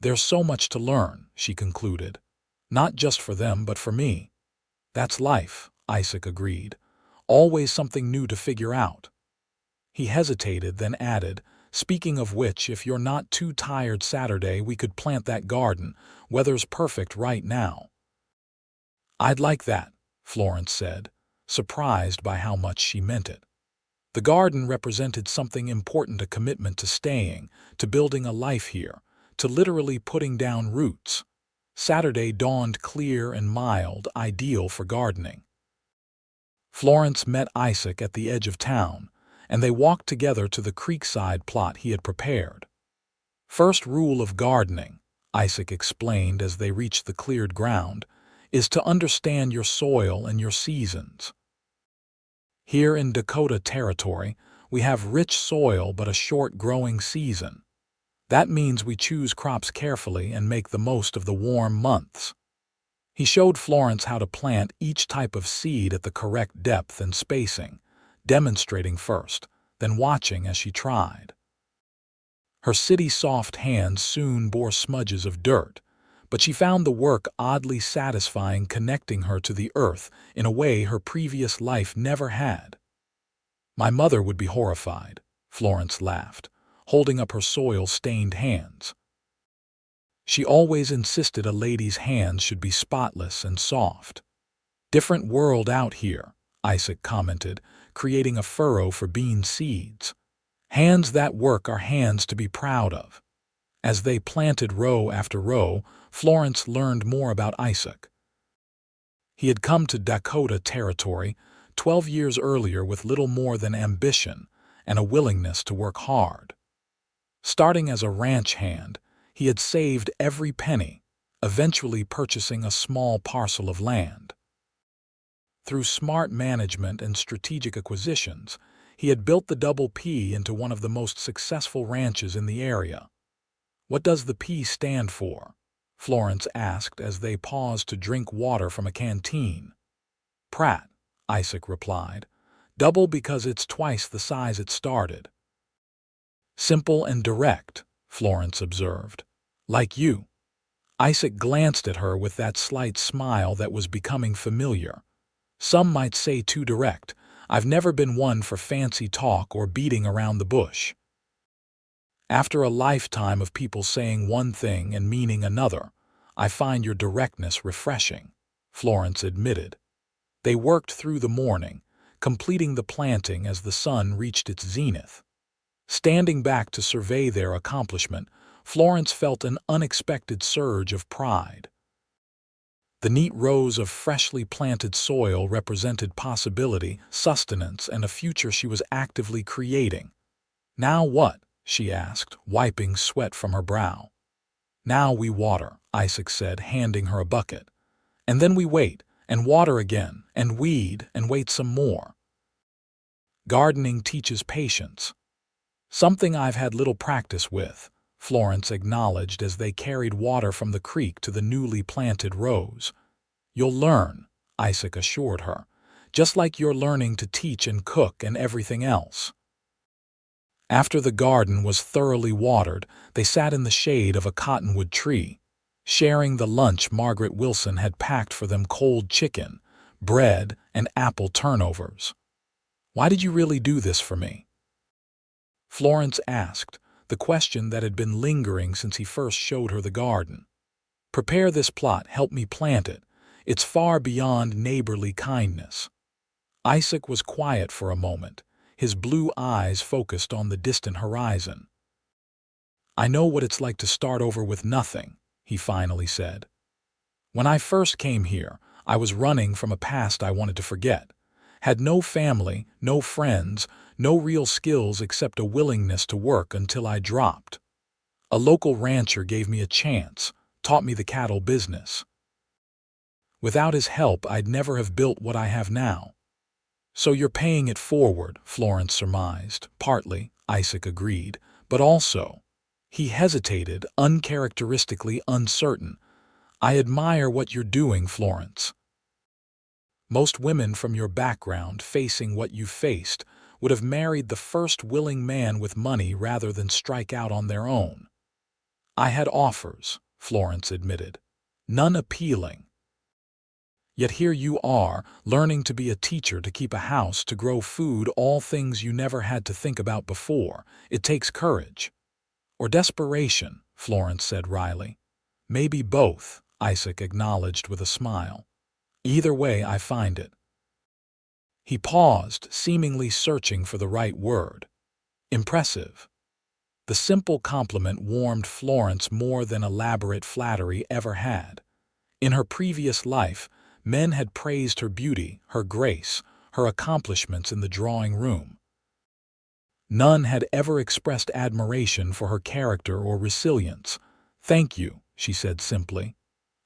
"There's so much to learn," she concluded. "Not just for them, but for me." That's life, Isaac agreed. Always something new to figure out. He hesitated, then added, "Speaking of which, if you're not too tired Saturday, we could plant that garden. Weather's perfect right now." "I'd like that," Florence said, surprised by how much she meant it. The garden represented something important, a commitment to staying, to building a life here, to literally putting down roots. Saturday dawned clear and mild, ideal for gardening. Florence met Isaac at the edge of town, and they walked together to the creekside plot he had prepared. "First rule of gardening," Isaac explained as they reached the cleared ground, "is to understand your soil and your seasons. Here in Dakota Territory, we have rich soil but a short growing season. That means we choose crops carefully and make the most of the warm months." He showed Florence how to plant each type of seed at the correct depth and spacing, demonstrating first, then watching as she tried. Her city-soft hands soon bore smudges of dirt, but she found the work oddly satisfying, connecting her to the earth in a way her previous life never had. "My mother would be horrified," Florence laughed, holding up her soil-stained hands. "She always insisted a lady's hands should be spotless and soft." "Different world out here," Isaac commented, creating a furrow for bean seeds. "Hands that work are hands to be proud of." As they planted row after row, Florence learned more about Isaac. He had come to Dakota Territory 12 years earlier with little more than ambition and a willingness to work hard. Starting as a ranch hand, he had saved every penny, eventually purchasing a small parcel of land. Through smart management and strategic acquisitions, he had built the Double P into one of the most successful ranches in the area. "What does the P stand for?" Florence asked as they paused to drink water from a canteen. "Pratt," Isaac replied. "Double because it's twice the size it started." "Simple and direct," Florence observed. "Like you." Isaac glanced at her with that slight smile that was becoming familiar. "Some might say too direct. I've never been one for fancy talk or beating around the bush." "After a lifetime of people saying one thing and meaning another, I find your directness refreshing," Florence admitted. They worked through the morning, completing the planting as the sun reached its zenith. Standing back to survey their accomplishment, Florence felt an unexpected surge of pride. The neat rows of freshly planted soil represented possibility, sustenance, and a future she was actively creating. "Now what?" she asked, wiping sweat from her brow. "Now we water," Isaac said, handing her a bucket. "And then we wait, and water again, and weed, and wait some more." Gardening teaches patience. "Something I've had little practice with," Florence acknowledged as they carried water from the creek to the newly planted rows. "You'll learn," Isaac assured her, "just like you're learning to teach and cook and everything else." After the garden was thoroughly watered, they sat in the shade of a cottonwood tree, sharing the lunch Margaret Wilson had packed for them: cold chicken, bread, and apple turnovers. "Why did you really do this for me?" Florence asked, the question that had been lingering since he first showed her the garden. "Prepare this plot, help me plant it. It's far beyond neighborly kindness." Isaac was quiet for a moment, his blue eyes focused on the distant horizon. "I know what it's like to start over with nothing," he finally said. "When I first came here, I was running from a past I wanted to forget. Had no family, no friends, no real skills except a willingness to work until I dropped. A local rancher gave me a chance, taught me the cattle business. Without his help, I'd never have built what I have now." "So you're paying it forward," Florence surmised. "Partly," Isaac agreed, "but also—" He hesitated, uncharacteristically uncertain. "I admire what you're doing, Florence. Most women from your background, facing what you faced, would have married the first willing man with money rather than strike out on their own." "I had offers," Florence admitted. "None appealing." Yet here you are, learning to be a teacher, to keep a house, to grow food, all things you never had to think about before. It takes courage. Or desperation, Florence said wryly. Maybe both, Isaac acknowledged with a smile. Either way, I find it. He paused, seemingly searching for the right word. Impressive. The simple compliment warmed Florence more than elaborate flattery ever had. In her previous life, men had praised her beauty, her grace, her accomplishments in the drawing room. None had ever expressed admiration for her character or resilience. Thank you, she said simply.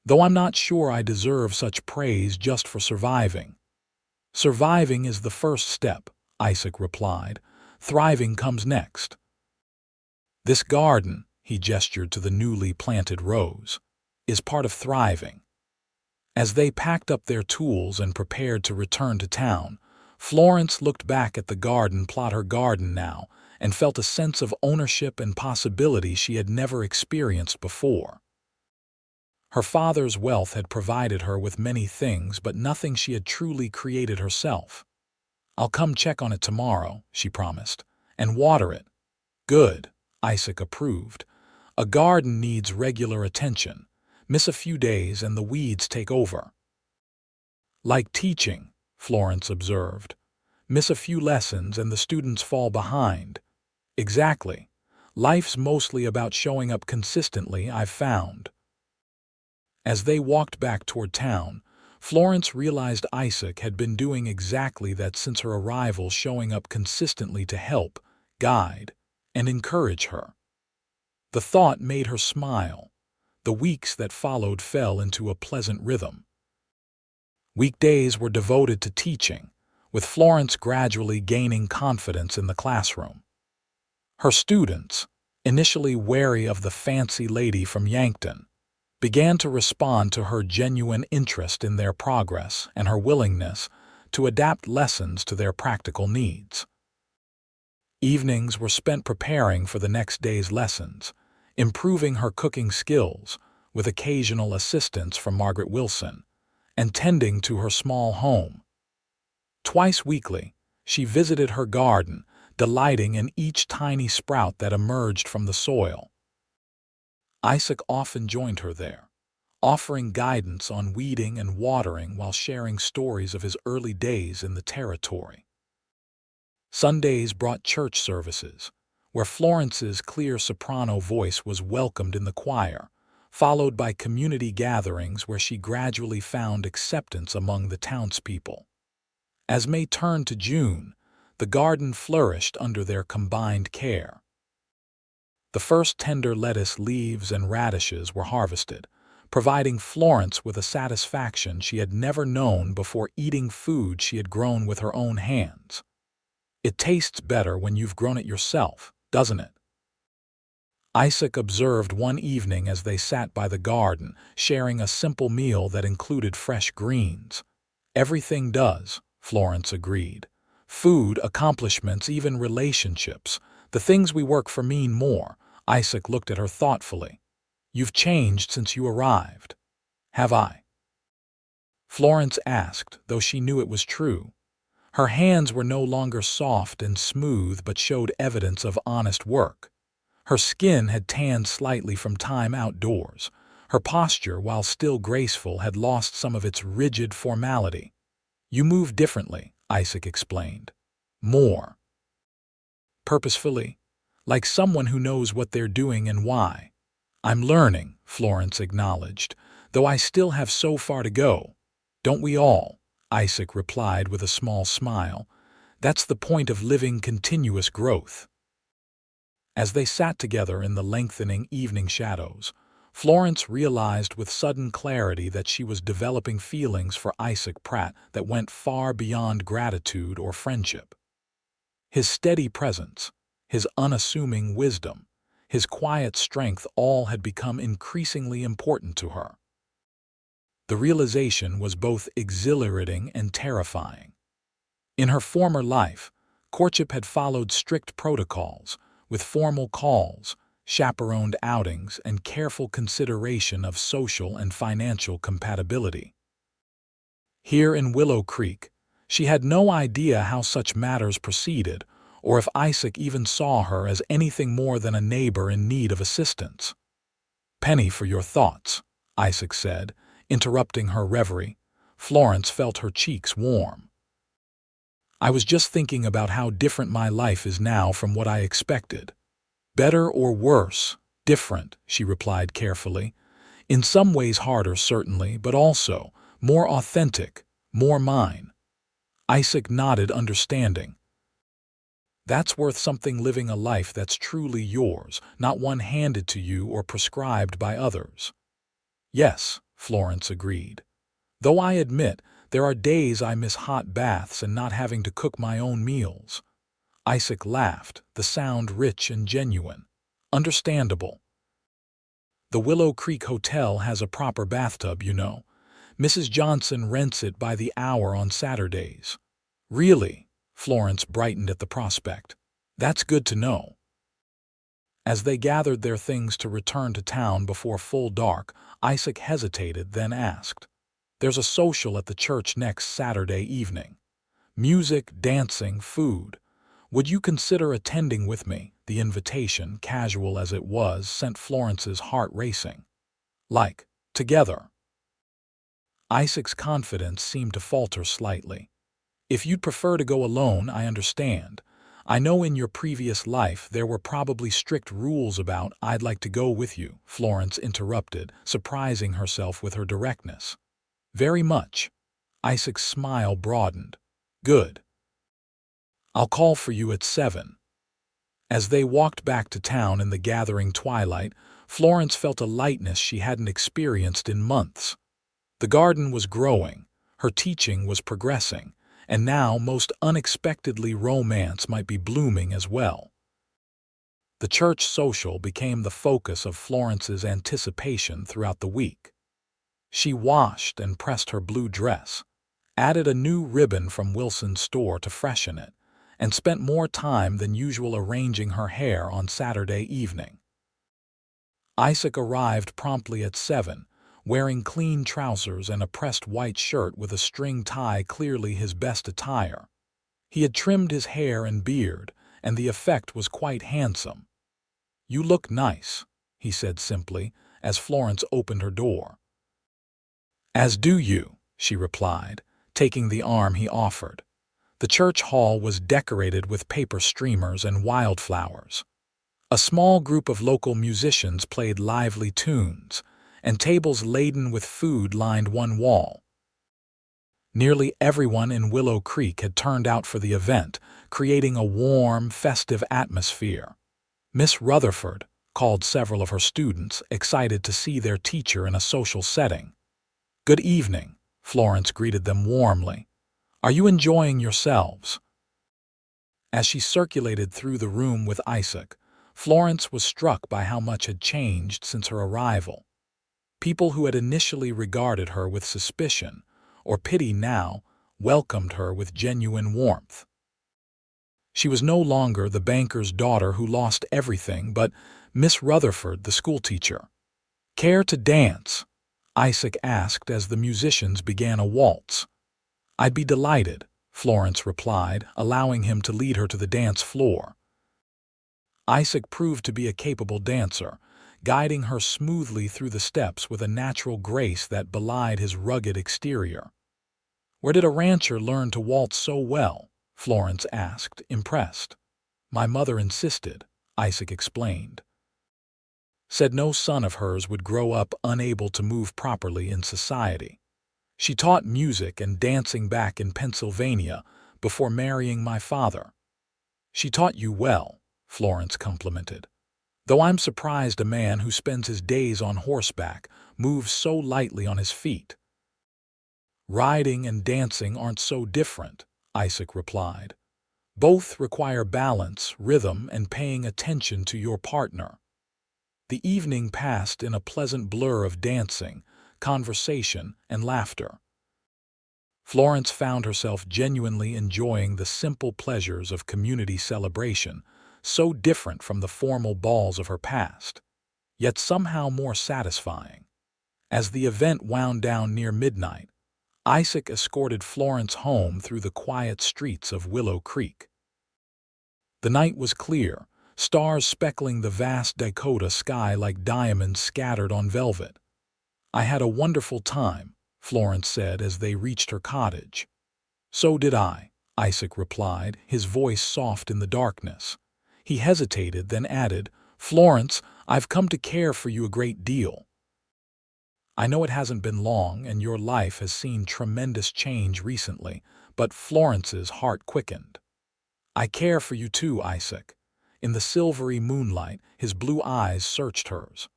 Though I'm not sure I deserve such praise just for surviving. Surviving is the first step, Isaac replied. Thriving comes next. This garden, he gestured to the newly planted rose, is part of thriving. As they packed up their tools and prepared to return to town, Florence looked back at the garden plot, her garden now, and felt a sense of ownership and possibility she had never experienced before. Her father's wealth had provided her with many things, but nothing she had truly created herself. I'll come check on it tomorrow, she promised, and water it. Good, Isaac approved. A garden needs regular attention. Miss a few days and the weeds take over. Like teaching, Florence observed. Miss a few lessons and the students fall behind. Exactly. Life's mostly about showing up consistently, I've found. As they walked back toward town, Florence realized Isaac had been doing exactly that since her arrival, showing up consistently to help, guide, and encourage her. The thought made her smile. The weeks that followed fell into a pleasant rhythm. Weekdays were devoted to teaching, with Florence gradually gaining confidence in the classroom. Her students, initially wary of the fancy lady from Yankton, began to respond to her genuine interest in their progress and her willingness to adapt lessons to their practical needs. Evenings were spent preparing for the next day's lessons, improving her cooking skills, with occasional assistance from Margaret Wilson, and tending to her small home. Twice weekly, she visited her garden, delighting in each tiny sprout that emerged from the soil. Isaac often joined her there, offering guidance on weeding and watering while sharing stories of his early days in the territory. Sundays brought church services, where Florence's clear soprano voice was welcomed in the choir, followed by community gatherings where she gradually found acceptance among the townspeople. As May turned to June, the garden flourished under their combined care. The first tender lettuce leaves and radishes were harvested, providing Florence with a satisfaction she had never known before, eating food she had grown with her own hands. It tastes better when you've grown it yourself, doesn't it? Isaac observed one evening as they sat by the garden, sharing a simple meal that included fresh greens. Everything does, Florence agreed. Food, accomplishments, even relationships. The things we work for mean more. Isaac looked at her thoughtfully. You've changed since you arrived. Have I? Florence asked, though she knew it was true. Her hands were no longer soft and smooth but showed evidence of honest work. Her skin had tanned slightly from time outdoors. Her posture, while still graceful, had lost some of its rigid formality. You move differently, Isaac explained. More purposefully, like someone who knows what they're doing and why. I'm learning, Florence acknowledged, though I still have so far to go. Don't we all? Isaac replied with a small smile. That's the point of living, continuous growth. As they sat together in the lengthening evening shadows, Florence realized with sudden clarity that she was developing feelings for Isaac Pratt that went far beyond gratitude or friendship. His steady presence, his unassuming wisdom, his quiet strength, all had become increasingly important to her. The realization was both exhilarating and terrifying. In her former life, courtship had followed strict protocols, with formal calls, chaperoned outings, and careful consideration of social and financial compatibility. Here in Willow Creek, she had no idea how such matters proceeded, or if Isaac even saw her as anything more than a neighbor in need of assistance. "Penny for your thoughts," Isaac said, interrupting her reverie. Florence felt her cheeks warm. "I was just thinking about how different my life is now from what I expected." "Better or worse? Different," she replied carefully. "In some ways harder, certainly, but also more authentic, more mine." Isaac nodded, understanding. "That's worth something, living a life that's truly yours, not one handed to you or prescribed by others." "Yes," Florence agreed. "Though I admit, there are days I miss hot baths and not having to cook my own meals." Isaac laughed, the sound rich and genuine. "Understandable. The Willow Creek Hotel has a proper bathtub, you know. Mrs. Johnson rents it by the hour on Saturdays." "Really?" Florence brightened at the prospect. "That's good to know." As they gathered their things to return to town before full dark, Isaac hesitated, then asked, "There's a social at the church next Saturday evening. Music, dancing, food. Would you consider attending with me?" The invitation, casual as it was, sent Florence's heart racing. "Like, together?" Isaac's confidence seemed to falter slightly. "If you'd prefer to go alone, I understand. I know in your previous life there were probably strict rules about I'd like to go with you," Florence interrupted, surprising herself with her directness. "Very much." Isaac's smile broadened. "Good. I'll call for you at 7. As they walked back to town in the gathering twilight, Florence felt a lightness she hadn't experienced in months. The garden was growing, her teaching was progressing, and now, most unexpectedly, romance might be blooming as well. The church social became the focus of Florence's anticipation throughout the week. She washed and pressed her blue dress, added a new ribbon from Wilson's store to freshen it, and spent more time than usual arranging her hair on Saturday evening. Isaac arrived promptly at 7, wearing clean trousers and a pressed white shirt with a string tie, clearly his best attire. He had trimmed his hair and beard, and the effect was quite handsome. "You look nice," he said simply, as Florence opened her door. "As do you," she replied, taking the arm he offered. The church hall was decorated with paper streamers and wildflowers. A small group of local musicians played lively tunes, and tables laden with food lined one wall. Nearly everyone in Willow Creek had turned out for the event, creating a warm, festive atmosphere. Miss Rutherford called several of her students, excited to see their teacher in a social setting. "Good evening," Florence greeted them warmly. "Are you enjoying yourselves?" As she circulated through the room with Isaac, Florence was struck by how much had changed since her arrival. People who had initially regarded her with suspicion or pity now welcomed her with genuine warmth. She was no longer the banker's daughter who lost everything, but Miss Rutherford, the schoolteacher. "Care to dance?" Isaac asked as the musicians began a waltz. "I'd be delighted," Florence replied, allowing him to lead her to the dance floor. Isaac proved to be a capable dancer, guiding her smoothly through the steps with a natural grace that belied his rugged exterior. "Where did a rancher learn to waltz so well?" Florence asked, impressed. "My mother insisted," Isaac explained. "Said no son of hers would grow up unable to move properly in society. She taught music and dancing back in Pennsylvania before marrying my father." "She taught you well," Florence complimented. "Though I'm surprised a man who spends his days on horseback moves so lightly on his feet." "Riding and dancing aren't so different," Isaac replied. "Both require balance, rhythm, and paying attention to your partner." The evening passed in a pleasant blur of dancing, conversation, and laughter. Florence found herself genuinely enjoying the simple pleasures of community celebration, so different from the formal balls of her past, yet somehow more satisfying. As the event wound down near midnight, Isaac escorted Florence home through the quiet streets of Willow Creek. The night was clear, stars speckling the vast Dakota sky like diamonds scattered on velvet. "I had a wonderful time," Florence said as they reached her cottage. "So did I," Isaac replied, his voice soft in the darkness. He hesitated, then added, "Florence, I've come to care for you a great deal. I know it hasn't been long and your life has seen tremendous change recently, but Florence's heart quickened. I care for you too, Isaac." In the silvery moonlight, his blue eyes searched hers.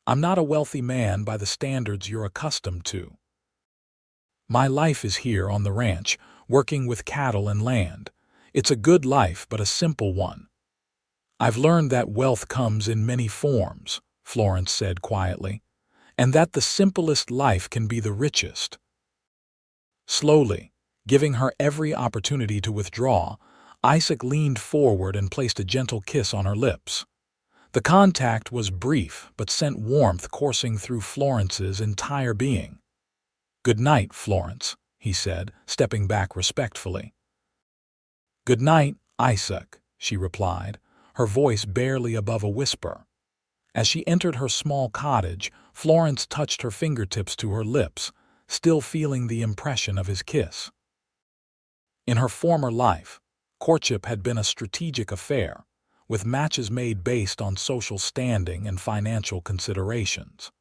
"I'm not a wealthy man by the standards you're accustomed to. My life is here on the ranch, working with cattle and land. It's a good life, but a simple one. I've learned that wealth comes in many forms," Florence said quietly, "and that the simplest life can be the richest." Slowly, giving her every opportunity to withdraw, Isaac leaned forward and placed a gentle kiss on her lips. The contact was brief but sent warmth coursing through Florence's entire being. "Good night, Florence," he said, stepping back respectfully. "Good night, Isaac," she replied, her voice barely above a whisper. As she entered her small cottage, Florence touched her fingertips to her lips, still feeling the impression of his kiss. In her former life, courtship had been a strategic affair, with matches made based on social standing and financial considerations.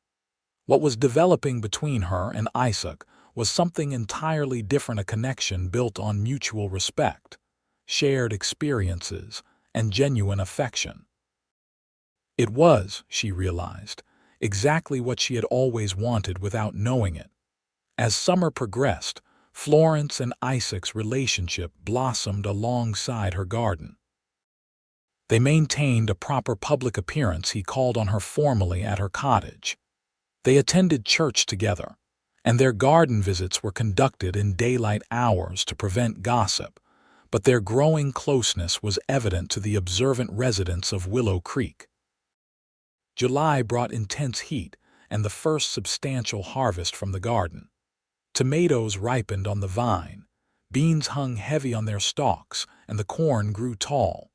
What was developing between her and Isaac was something entirely different, a connection built on mutual respect, shared experiences, and genuine affection. It was, she realized, exactly what she had always wanted without knowing it. As summer progressed, Florence and Isaac's relationship blossomed alongside her garden. They maintained a proper public appearance. He called on her formally at her cottage. They attended church together, and their garden visits were conducted in daylight hours to prevent gossip, but their growing closeness was evident to the observant residents of Willow Creek. July brought intense heat and the first substantial harvest from the garden. Tomatoes ripened on the vine, beans hung heavy on their stalks, and the corn grew tall.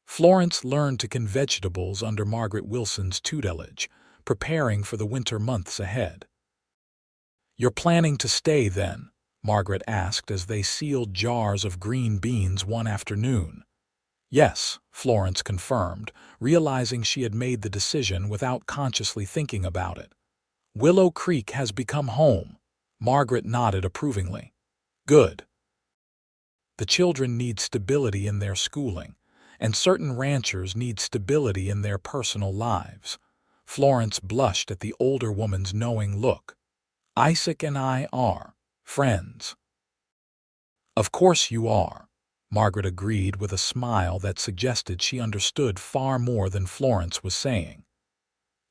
Florence learned to can vegetables under Margaret Wilson's tutelage, preparing for the winter months ahead. "You're planning to stay, then?" Margaret asked as they sealed jars of green beans one afternoon. "Yes," Florence confirmed, realizing she had made the decision without consciously thinking about it. "Willow Creek has become home." Margaret nodded approvingly. "Good. The children need stability in their schooling, and certain ranchers need stability in their personal lives." Florence blushed at the older woman's knowing look. "Isaac and I are friends." "Of course you are," Margaret agreed with a smile that suggested she understood far more than Florence was saying.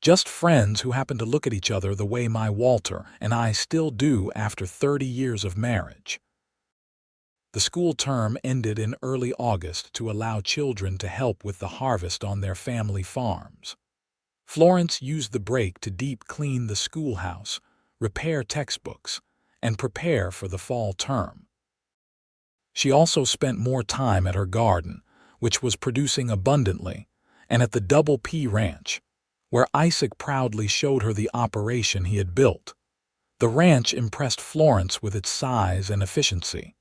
"Just friends who happen to look at each other the way my Walter and I still do after 30 years of marriage." The school term ended in early August to allow children to help with the harvest on their family farms. Florence used the break to deep clean the schoolhouse, repair textbooks, and prepare for the fall term. She also spent more time at her garden, which was producing abundantly, and at the Double P Ranch, where Isaac proudly showed her the operation he had built. The ranch impressed Florence with its size and efficiency.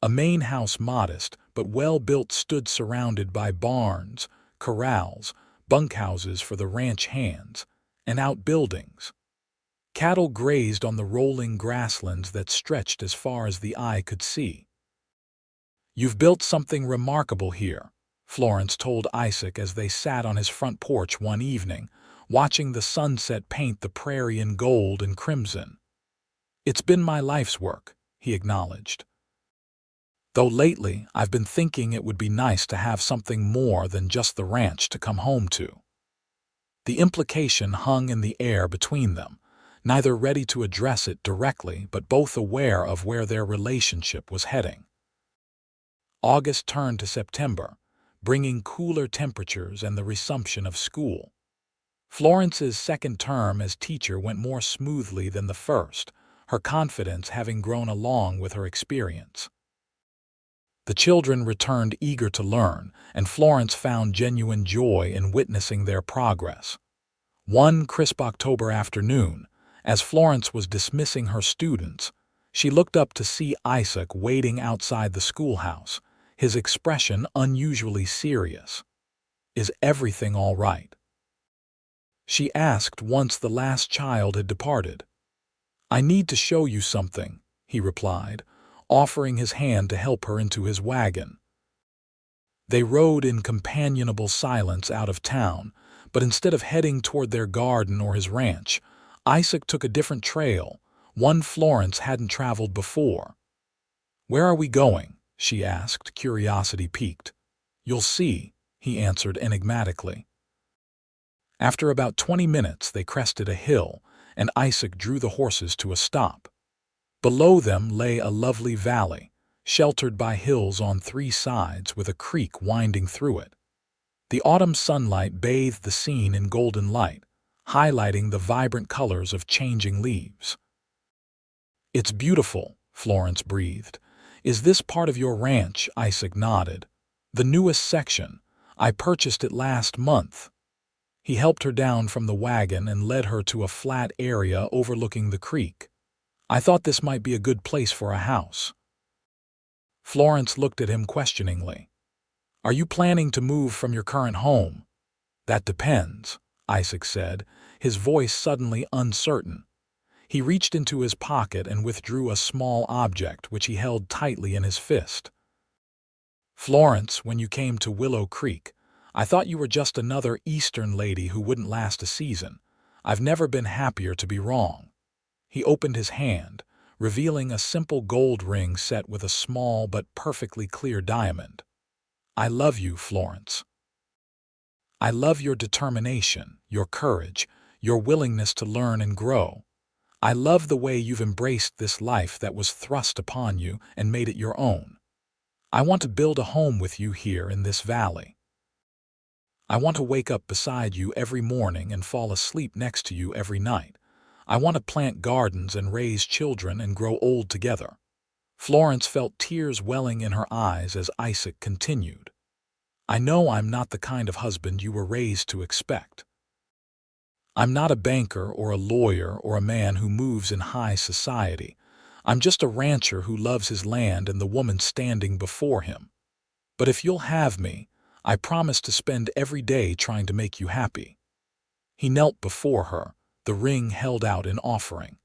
A main house, modest but well-built, stood surrounded by barns, corrals, bunkhouses for the ranch hands, and outbuildings. Cattle grazed on the rolling grasslands that stretched as far as the eye could see. "You've built something remarkable here," Florence told Isaac as they sat on his front porch one evening, watching the sunset paint the prairie in gold and crimson. "It's been my life's work," he acknowledged. "Though lately I've been thinking it would be nice to have something more than just the ranch to come home to." The implication hung in the air between them, neither ready to address it directly but both aware of where their relationship was heading. August turned to September, bringing cooler temperatures and the resumption of school. Florence's second term as teacher went more smoothly than the first, her confidence having grown along with her experience. The children returned eager to learn, and Florence found genuine joy in witnessing their progress. One crisp October afternoon, as Florence was dismissing her students, she looked up to see Isaac waiting outside the schoolhouse, his expression unusually serious. "Is everything all right?" she asked once the last child had departed. "I need to show you something," he replied, offering his hand to help her into his wagon. They rode in companionable silence out of town, but instead of heading toward their garden or his ranch, Isaac took a different trail, one Florence hadn't traveled before. "Where are we going?" she asked, curiosity piqued. "You'll see," he answered enigmatically. After about 20 minutes, they crested a hill, and Isaac drew the horses to a stop. Below them lay a lovely valley, sheltered by hills on 3 sides with a creek winding through it. The autumn sunlight bathed the scene in golden light, highlighting the vibrant colors of changing leaves. "It's beautiful," Florence breathed. "Is this part of your ranch?" Isaac nodded. "The newest section. I purchased it last month." He helped her down from the wagon and led her to a flat area overlooking the creek. "I thought this might be a good place for a house." Florence looked at him questioningly. "Are you planning to move from your current home?" "That depends," Isaac said, his voice suddenly uncertain. He reached into his pocket and withdrew a small object which he held tightly in his fist. "Florence, when you came to Willow Creek, I thought you were just another Eastern lady who wouldn't last a season. I've never been happier to be wrong." He opened his hand, revealing a simple gold ring set with a small but perfectly clear diamond. "I love you, Florence. I love your determination, your courage, your willingness to learn and grow. I love the way you've embraced this life that was thrust upon you and made it your own. I want to build a home with you here in this valley. I want to wake up beside you every morning and fall asleep next to you every night. I want to plant gardens and raise children and grow old together." Florence felt tears welling in her eyes as Isaac continued. "I know I'm not the kind of husband you were raised to expect. I'm not a banker or a lawyer or a man who moves in high society. I'm just a rancher who loves his land and the woman standing before him. But if you'll have me, I promise to spend every day trying to make you happy." He knelt before her, the ring held out in offering.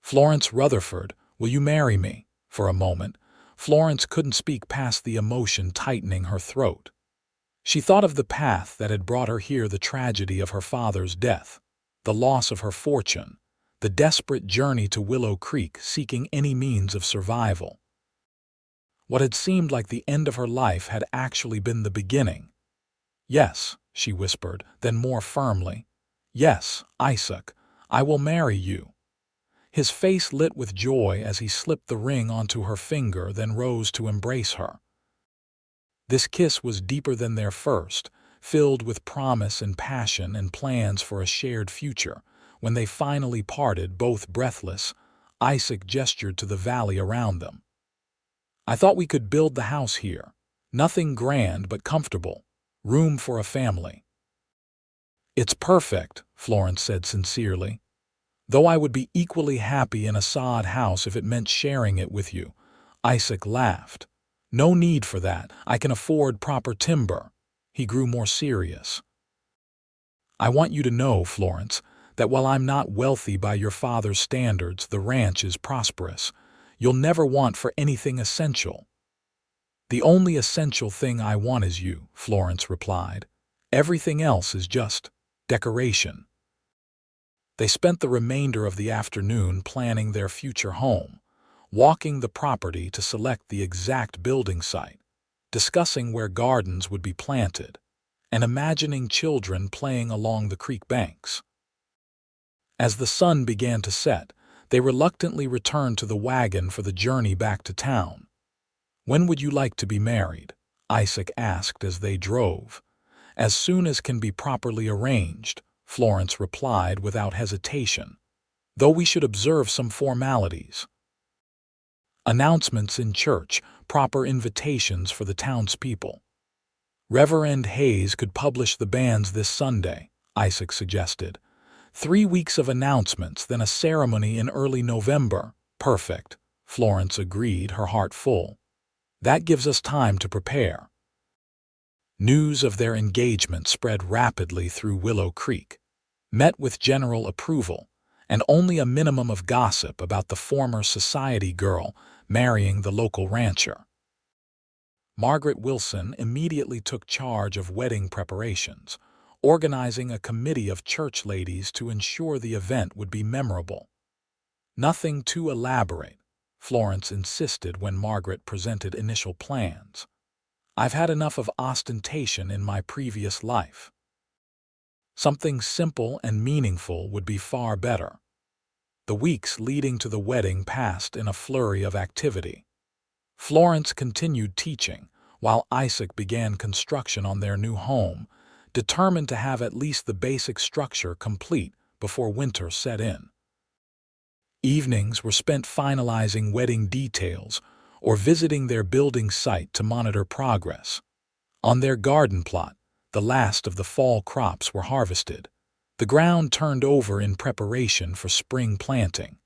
"Florence Rutherford, will you marry me?" For a moment, Florence couldn't speak past the emotion tightening her throat. She thought of the path that had brought her here, the tragedy of her father's death, the loss of her fortune, the desperate journey to Willow Creek seeking any means of survival. What had seemed like the end of her life had actually been the beginning. "Yes," she whispered, then more firmly, "Yes, Isaac, I will marry you." His face lit with joy as he slipped the ring onto her finger, then rose to embrace her. This kiss was deeper than their first, filled with promise and passion and plans for a shared future. When they finally parted, both breathless, Isaac gestured to the valley around them. "I thought we could build the house here. Nothing grand but comfortable. Room for a family." "It's perfect," Florence said sincerely. "Though I would be equally happy in a sod house if it meant sharing it with you." Isaac laughed. "No need for that. I can afford proper timber." He grew more serious. "I want you to know, Florence, that while I'm not wealthy by your father's standards, the ranch is prosperous. You'll never want for anything essential." "The only essential thing I want is you," Florence replied. "Everything else is just decoration." They spent the remainder of the afternoon planning their future home, walking the property to select the exact building site, discussing where gardens would be planted, and imagining children playing along the creek banks. As the sun began to set, they reluctantly returned to the wagon for the journey back to town. "When would you like to be married?" Isaac asked as they drove. "As soon as can be properly arranged," Florence replied without hesitation. though we should observe some formalities. Announcements in church, proper invitations for the townspeople. Reverend Hayes could publish the banns this Sunday, Isaac suggested. 3 weeks of announcements, then a ceremony in early November. Perfect, Florence agreed, her heart full. That gives us time to prepare. News of their engagement spread rapidly through Willow Creek, met with general approval, and only a minimum of gossip about the former society girl marrying the local rancher. Margaret Wilson immediately took charge of wedding preparations, organizing a committee of church ladies to ensure the event would be memorable. Nothing too elaborate, Florence insisted when Margaret presented initial plans. I've had enough of ostentation in my previous life. Something simple and meaningful would be far better. The weeks leading to the wedding passed in a flurry of activity. Florence continued teaching, while Isaac began construction on their new home, determined to have at least the basic structure complete before winter set in. Evenings were spent finalizing wedding details or visiting their building site to monitor progress. On their garden plot, the last of the fall crops were harvested, the ground turned over in preparation for spring planting.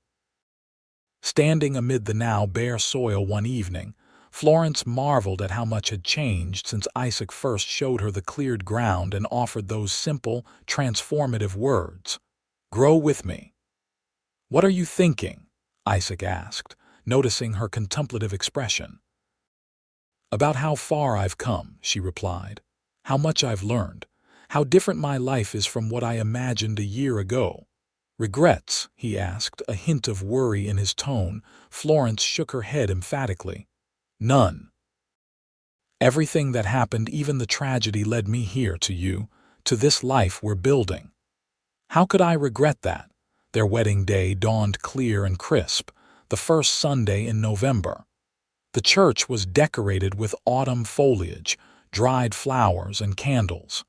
Standing amid the now bare soil one evening, Florence marveled at how much had changed since Isaac first showed her the cleared ground and offered those simple, transformative words, "Grow with me." "What are you thinking?" Isaac asked, noticing her contemplative expression. "About how far I've come," she replied, "how much I've learned, how different my life is from what I imagined a year ago." "Regrets?" he asked, a hint of worry in his tone. Florence shook her head emphatically. "None. Everything that happened, even the tragedy, led me here to you, to this life we're building. How could I regret that?" Their wedding day dawned clear and crisp, the first Sunday in November. The church was decorated with autumn foliage, dried flowers, and candles.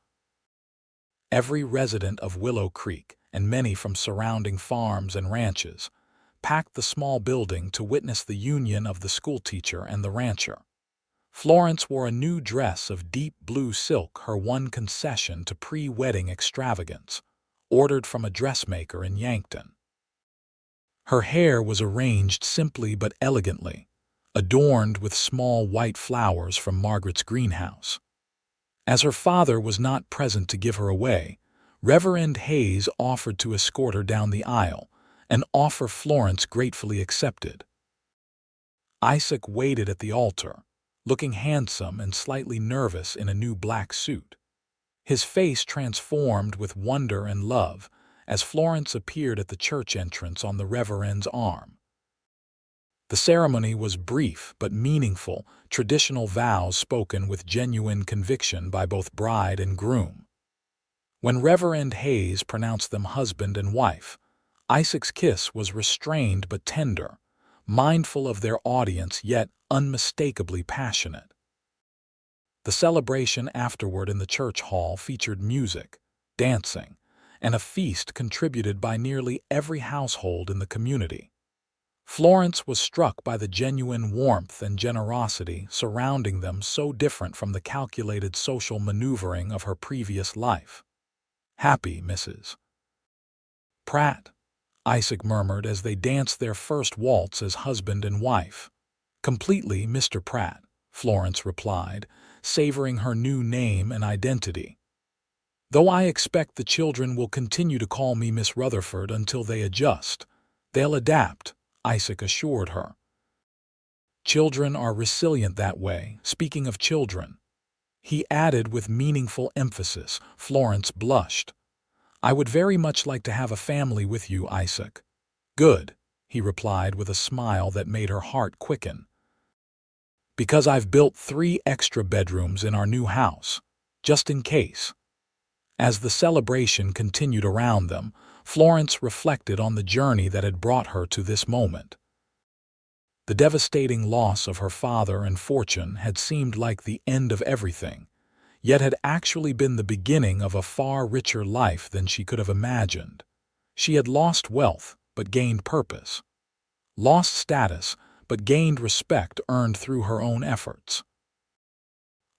Every resident of Willow Creek, and many from surrounding farms and ranches, packed the small building to witness the union of the schoolteacher and the rancher. Florence wore a new dress of deep blue silk, her one concession to pre-wedding extravagance, ordered from a dressmaker in Yankton. Her hair was arranged simply but elegantly, adorned with small white flowers from Margaret's greenhouse. As her father was not present to give her away, Reverend Hayes offered to escort her down the aisle, an offer Florence gratefully accepted. Isaac waited at the altar, looking handsome and slightly nervous in a new black suit. His face transformed with wonder and love as Florence appeared at the church entrance on the Reverend's arm. The ceremony was brief but meaningful, traditional vows spoken with genuine conviction by both bride and groom. When Reverend Hayes pronounced them husband and wife, Isaac's kiss was restrained but tender, mindful of their audience yet unmistakably passionate. The celebration afterward in the church hall featured music, dancing, and a feast contributed by nearly every household in the community. Florence was struck by the genuine warmth and generosity surrounding them, so different from the calculated social maneuvering of her previous life. "Happy, Mrs. Pratt," Isaac murmured as they danced their first waltz as husband and wife. "Completely, Mr. Pratt," Florence replied, savoring her new name and identity. "Though I expect the children will continue to call me Miss Rutherford until they adjust. They'll adapt," Isaac assured her. "Children are resilient that way. Speaking of children," he added with meaningful emphasis. Florence blushed. "I would very much like to have a family with you, Isaac." "Good," he replied with a smile that made her heart quicken. "Because I've built 3 extra bedrooms in our new house, just in case." As the celebration continued around them, Florence reflected on the journey that had brought her to this moment. The devastating loss of her father and fortune had seemed like the end of everything, yet had actually been the beginning of a far richer life than she could have imagined. She had lost wealth, but gained purpose. Lost status, but gained respect earned through her own efforts.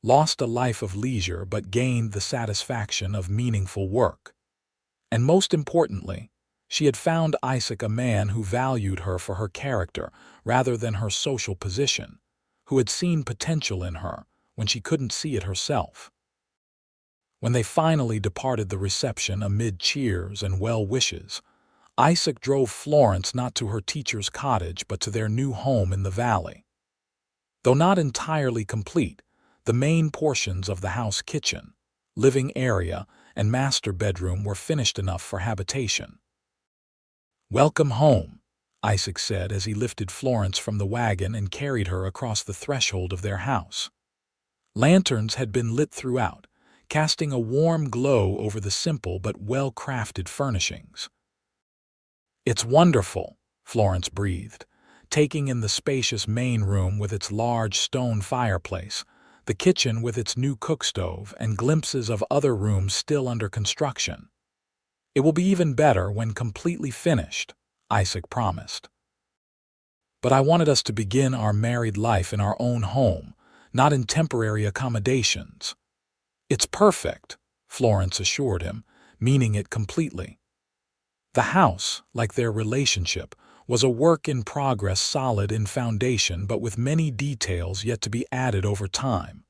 Lost a life of leisure, but gained the satisfaction of meaningful work. And most importantly, she had found Isaac a man who valued her for her character rather than her social position, who had seen potential in her when she couldn't see it herself. When they finally departed the reception amid cheers and well wishes, Isaac drove Florence not to her teacher's cottage but to their new home in the valley. Though not entirely complete, the main portions of the house kitchen, living area, and master bedroom were finished enough for habitation. "Welcome home," Isaac said as he lifted Florence from the wagon and carried her across the threshold of their house. Lanterns had been lit throughout, casting a warm glow over the simple but well-crafted furnishings. "It's wonderful," Florence breathed, taking in the spacious main room with its large stone fireplace, the kitchen with its new cookstove, and glimpses of other rooms still under construction. "It will be even better when completely finished," Isaac promised. "But I wanted us to begin our married life in our own home, not in temporary accommodations." "It's perfect," Florence assured him, meaning it completely. The house, like their relationship, was a work in progress, solid in foundation but with many details yet to be added over time.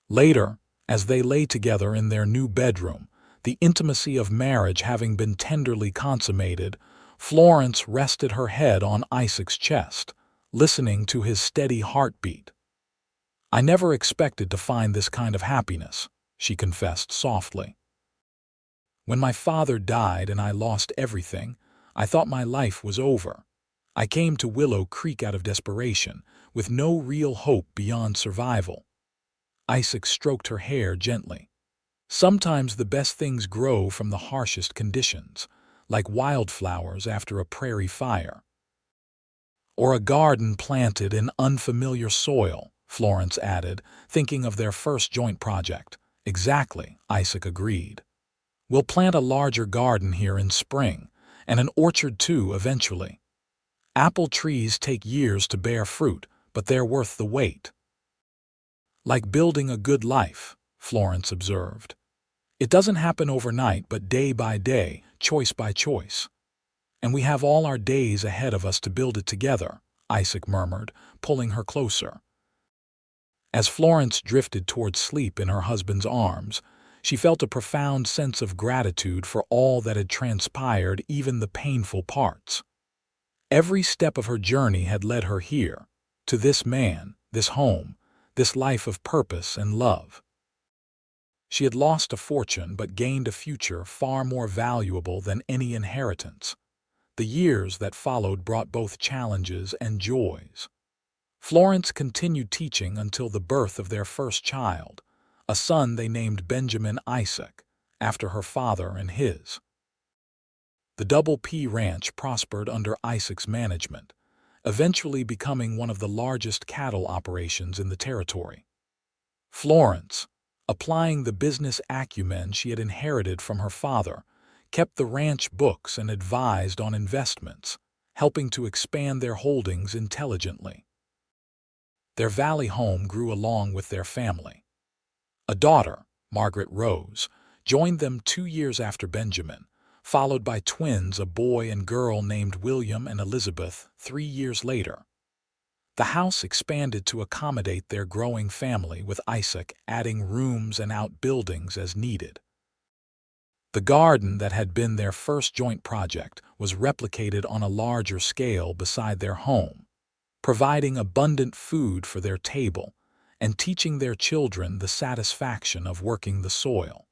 Later, as they lay together in their new bedroom, the intimacy of marriage having been tenderly consummated, Florence rested her head on Isaac's chest, listening to his steady heartbeat. "I never expected to find this kind of happiness," she confessed softly. "When my father died and I lost everything, I thought my life was over. I came to Willow Creek out of desperation, with no real hope beyond survival." Isaac stroked her hair gently. "Sometimes the best things grow from the harshest conditions, like wildflowers after a prairie fire." "Or a garden planted in unfamiliar soil," Florence added, thinking of their first joint project. "Exactly," Isaac agreed. "We'll plant a larger garden here in spring, and an orchard too eventually. Apple trees take years to bear fruit, but they're worth the wait." "Like building a good life," Florence observed. "It doesn't happen overnight, but day by day, choice by choice." "And we have all our days ahead of us to build it together," Isaac murmured, pulling her closer. As Florence drifted toward sleep in her husband's arms, she felt a profound sense of gratitude for all that had transpired, even the painful parts. Every step of her journey had led her here, to this man, this home, this life of purpose and love. She had lost a fortune but gained a future far more valuable than any inheritance. The years that followed brought both challenges and joys. Florence continued teaching until the birth of their first child, a son they named Benjamin Isaac, after her father and his. The Double P Ranch prospered under Isaac's management, eventually becoming one of the largest cattle operations in the territory. Florence, applying the business acumen she had inherited from her father, kept the ranch books and advised on investments, helping to expand their holdings intelligently. Their valley home grew along with their family. A daughter, Margaret Rose, joined them 2 years after Benjamin, followed by twins, a boy and girl named William and Elizabeth, 3 years later. The house expanded to accommodate their growing family, with Isaac adding rooms and outbuildings as needed. The garden that had been their first joint project was replicated on a larger scale beside their home, providing abundant food for their table and teaching their children the satisfaction of working the soil.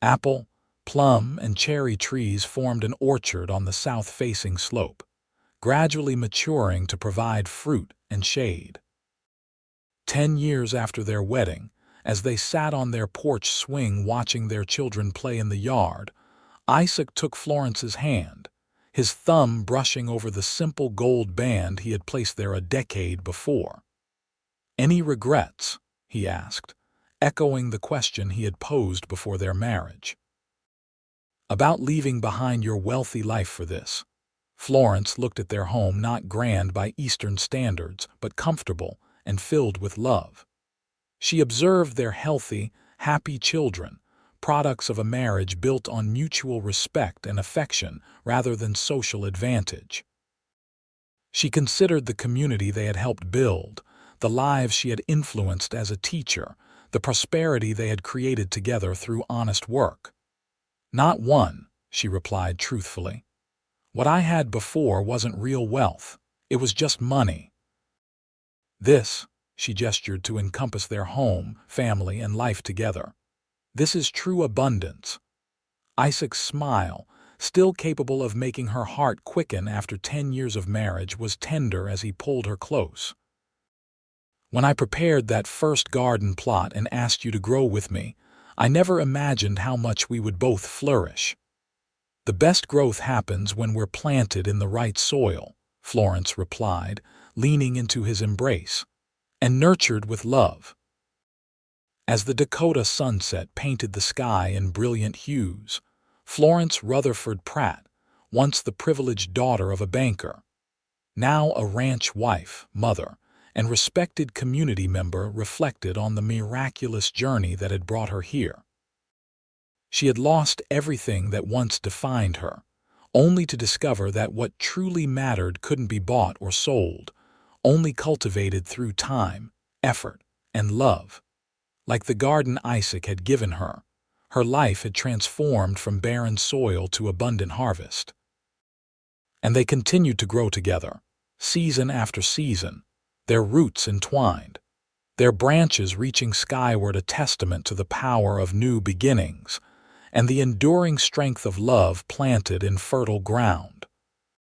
Apple, plum, and cherry trees formed an orchard on the south-facing slope, gradually maturing to provide fruit and shade. 10 years after their wedding, as they sat on their porch swing watching their children play in the yard, Isaac took Florence's hand, his thumb brushing over the simple gold band he had placed there a decade before. "Any regrets?" he asked, echoing the question he had posed before their marriage. About leaving behind your wealthy life for this. Florence looked at their home, not grand by Eastern standards, but comfortable and filled with love. She observed their healthy, happy children, products of a marriage built on mutual respect and affection rather than social advantage. She considered the community they had helped build, the lives she had influenced as a teacher, the prosperity they had created together through honest work. "Not one," she replied truthfully. "What I had before wasn't real wealth. It was just money. This," she gestured to encompass their home, family, and life together. "This is true abundance." Isaac's smile, still capable of making her heart quicken after 10 years of marriage, was tender as he pulled her close. "When I prepared that first garden plot and asked you to grow with me, I never imagined how much we would both flourish." "The best growth happens when we're planted in the right soil," Florence replied, leaning into his embrace, "and nurtured with love." As the Dakota sunset painted the sky in brilliant hues, Florence Rutherford Pratt, once the privileged daughter of a banker, now a ranch wife, mother, and respected community member, reflected on the miraculous journey that had brought her here. She had lost everything that once defined her, only to discover that what truly mattered couldn't be bought or sold, only cultivated through time, effort, and love. Like the garden Isaac had given her, her life had transformed from barren soil to abundant harvest. And they continued to grow together, season after season, their roots entwined, their branches reaching skyward, a testament to the power of new beginnings and the enduring strength of love planted in fertile ground.